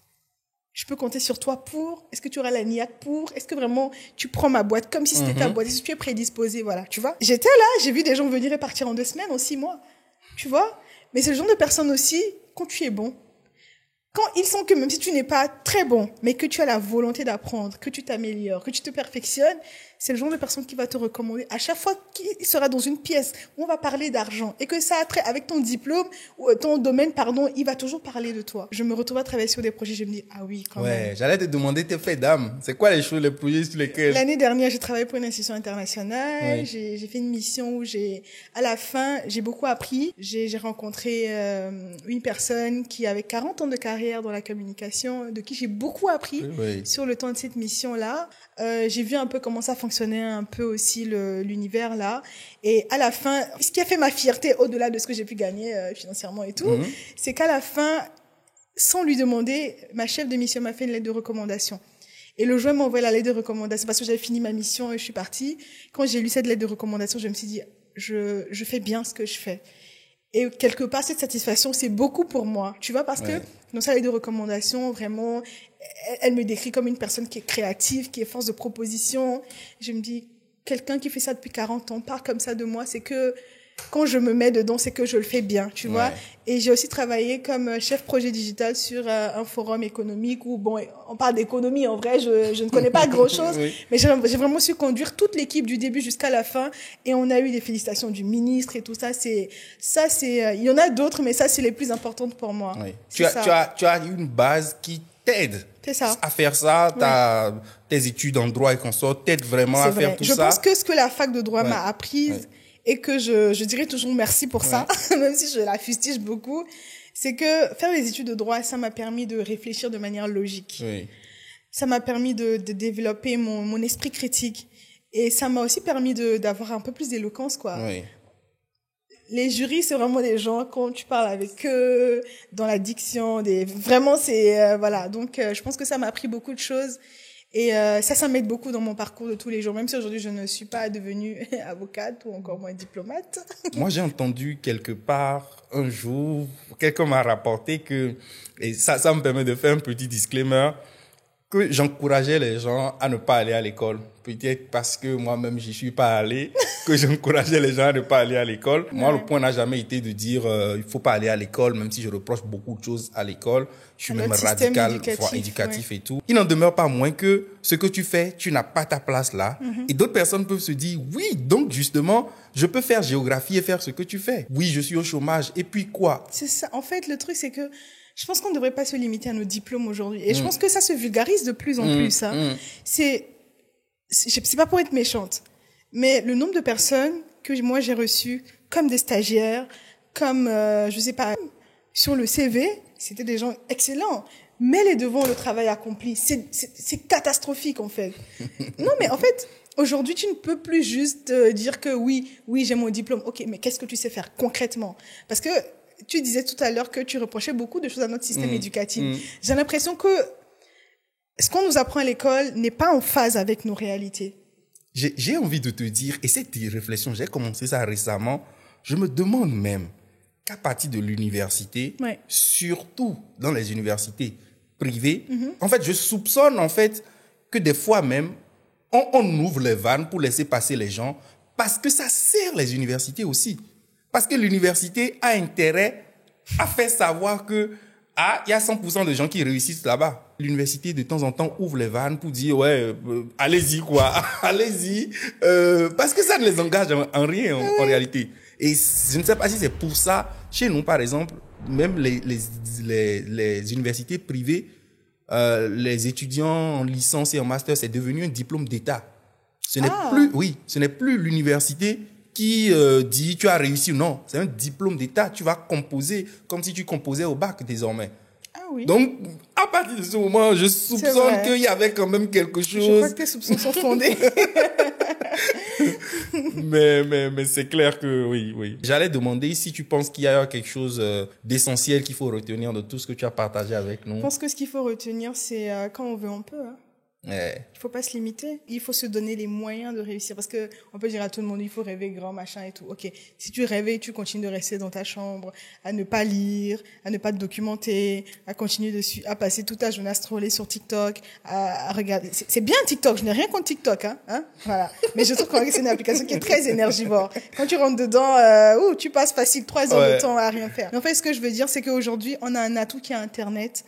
S1: Je peux compter sur toi pour, est-ce que tu auras la niaque pour, est-ce que vraiment tu prends ma boîte comme si c'était ta boîte, est-ce que tu es prédisposé, voilà, tu vois. J'étais là, j'ai vu des gens venir et partir en 2 semaines, en 6 mois, tu vois. Mais c'est le genre de personne aussi, quand tu es bon, quand ils sentent que même si tu n'es pas très bon, mais que tu as la volonté d'apprendre, que tu t'améliores, que tu te perfectionnes, c'est le genre de personne qui va te recommander à chaque fois qu'il sera dans une pièce où on va parler d'argent et que ça a trait avec ton diplôme ou ton domaine, il va toujours parler de toi. Je me retrouve à travailler sur des projets, je me dis, oui, quand même.
S2: J'allais te demander tes faits d'âme. C'est quoi les projets sur lesquels...
S1: L'année dernière, j'ai travaillé pour une institution internationale. J'ai fait une mission où à la fin, j'ai beaucoup appris. J'ai rencontré une personne qui avait 40 ans de carrière dans la communication, de qui j'ai beaucoup appris sur le temps de cette mission-là. J'ai vu un peu comment ça fonctionnait un peu aussi l'univers là, et à la fin, ce qui a fait ma fierté au-delà de ce que j'ai pu gagner financièrement et tout, c'est qu'à la fin, sans lui demander, ma chef de mission m'a fait une lettre de recommandation. Et le jour, elle m'a envoyé la lettre de recommandation parce que j'avais fini ma mission et je suis partie. Quand j'ai lu cette lettre de recommandation, je me suis dit, je fais bien ce que je fais. Et quelque part, cette satisfaction, c'est beaucoup pour moi. Tu vois, parce que dans sa lettre de recommandation, vraiment, elle me décrit comme une personne qui est créative, qui est force de proposition. Je me dis, quelqu'un qui fait ça depuis 40 ans parle comme ça de moi, c'est que quand je me mets dedans, c'est que je le fais bien, tu vois. Et j'ai aussi travaillé comme chef projet digital sur un forum économique où, bon, on parle d'économie, en vrai, je ne connais pas grand-chose, mais j'ai vraiment su conduire toute l'équipe du début jusqu'à la fin. Et on a eu des félicitations du ministre et tout ça. Il y en a d'autres, mais ça, c'est les plus importantes pour moi.
S2: Oui. Tu as une base qui t'aide à faire ça. Tes études en droit et consorts t'aident vraiment à faire tout ça.
S1: Je pense que ce que la fac de droit m'a appris, et que je dirais toujours merci pour ça, même si je la fustige beaucoup, c'est que faire les études de droit, ça m'a permis de réfléchir de manière logique. Ça m'a permis de développer mon esprit critique. Et ça m'a aussi permis d'avoir un peu plus d'éloquence, quoi. Les jurys, c'est vraiment des gens, quand tu parles avec eux, dans la diction, vraiment, c'est, voilà. Donc, je pense que ça m'a appris beaucoup de choses. Et ça m'aide beaucoup dans mon parcours de tous les jours, même si aujourd'hui je ne suis pas devenue avocate ou encore moins diplomate.
S2: Moi, j'ai entendu quelque part un jour, quelqu'un m'a rapporté que, et ça me permet de faire un petit disclaimer, que j'encourageais les gens à ne pas aller à l'école. Peut-être parce que moi-même, j'y suis pas allé, que j'encourageais les gens à ne pas aller à l'école. Moi, le point n'a jamais été de dire il faut pas aller à l'école, même si je reproche beaucoup de choses à l'école. Je suis même radical, éducatif et tout. Il n'en demeure pas moins que ce que tu fais, tu n'as pas ta place là. Et d'autres personnes peuvent se dire oui, donc justement, je peux faire géographie et faire ce que tu fais. Oui, je suis au chômage. Et puis quoi?
S1: C'est ça. En fait, le truc, c'est que je pense qu'on ne devrait pas se limiter à nos diplômes aujourd'hui. Et je pense que ça se vulgarise de plus en plus. Hein. C'est pas pour être méchante, mais le nombre de personnes que moi j'ai reçues comme des stagiaires, comme, je sais pas, sur le CV, c'était des gens excellents. Mets-les devant le travail accompli. C'est catastrophique, en fait. Non, mais en fait, aujourd'hui, tu ne peux plus juste dire que oui, j'ai mon diplôme. Ok, mais qu'est-ce que tu sais faire concrètement? Parce que tu disais tout à l'heure que tu reprochais beaucoup de choses à notre système éducatif. J'ai l'impression que ce qu'on nous apprend à l'école n'est pas en phase avec nos réalités.
S2: J'ai envie de te dire, et cette réflexion, j'ai commencé ça récemment, je me demande même qu'à partir de l'université, surtout dans les universités privées, en fait, je soupçonne en fait que des fois même, on ouvre les vannes pour laisser passer les gens parce que ça sert les universités aussi. Parce que l'université a intérêt à faire savoir que il y a 100% de gens qui réussissent là-bas. L'université, de temps en temps, ouvre les vannes pour dire, allez-y, quoi. Allez-y. Parce que ça ne les engage en rien, en réalité. Et je ne sais pas si c'est pour ça. Chez nous, par exemple, même les universités privées, les étudiants en licence et en master, c'est devenu un diplôme d'État. Ce n'est plus l'université qui dit tu as réussi ou non. C'est un diplôme d'État. Tu vas composer comme si tu composais au bac désormais.
S1: Ah oui.
S2: Donc, à partir de ce moment, je soupçonne qu'il y avait quand même quelque chose. Je
S1: crois que tes soupçons sont fondés.
S2: mais c'est clair que oui. J'allais demander si tu penses qu'il y a quelque chose d'essentiel qu'il faut retenir de tout ce que tu as partagé avec nous.
S1: Je pense que ce qu'il faut retenir, c'est quand on veut, on peut. Hein. Il faut pas se limiter. Il faut se donner les moyens de réussir. Parce que on peut dire à tout le monde, il faut rêver grand, machin et tout. Ok. Si tu rêvais, tu continues de rester dans ta chambre, à ne pas lire, à ne pas te documenter, à continuer à passer toute ta journée à scroller sur TikTok, à regarder. C'est bien TikTok. Je n'ai rien contre TikTok, hein. Voilà. Mais je trouve que c'est une application qui est très énergivore. Quand tu rentres dedans, tu passes facile 3 heures de temps à rien faire. Mais en fait, ce que je veux dire, c'est qu'aujourd'hui, on a un atout qui est Internet.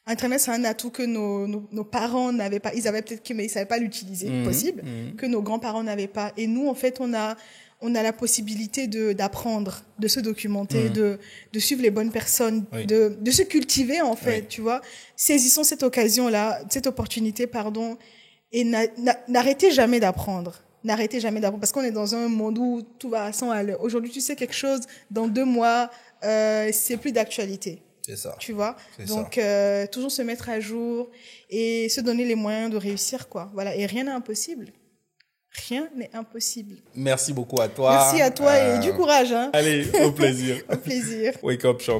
S1: Internet, c'est un atout que nos parents n'avaient pas. Ils avaient peut-être, mais ils savaient pas l'utiliser, possible, que nos grands-parents n'avaient pas. Et nous, en fait, on a la possibilité d'apprendre, de se documenter, de suivre les bonnes personnes, de se cultiver, en fait, tu vois. Saisissons cette occasion-là, cette opportunité, et n'arrêtez jamais d'apprendre. N'arrêtez jamais d'apprendre, parce qu'on est dans un monde où tout va à 100 à l'heure. Aujourd'hui, tu sais quelque chose, dans 2 mois, c'est plus d'actualité.
S2: C'est ça.
S1: Tu vois. Donc, toujours se mettre à jour et se donner les moyens de réussir, quoi. Voilà. Et rien n'est impossible. Rien n'est impossible.
S2: Merci beaucoup à toi.
S1: Merci à toi et du courage, hein.
S2: Allez, au plaisir.
S1: Au plaisir.
S2: Wake Up Champ.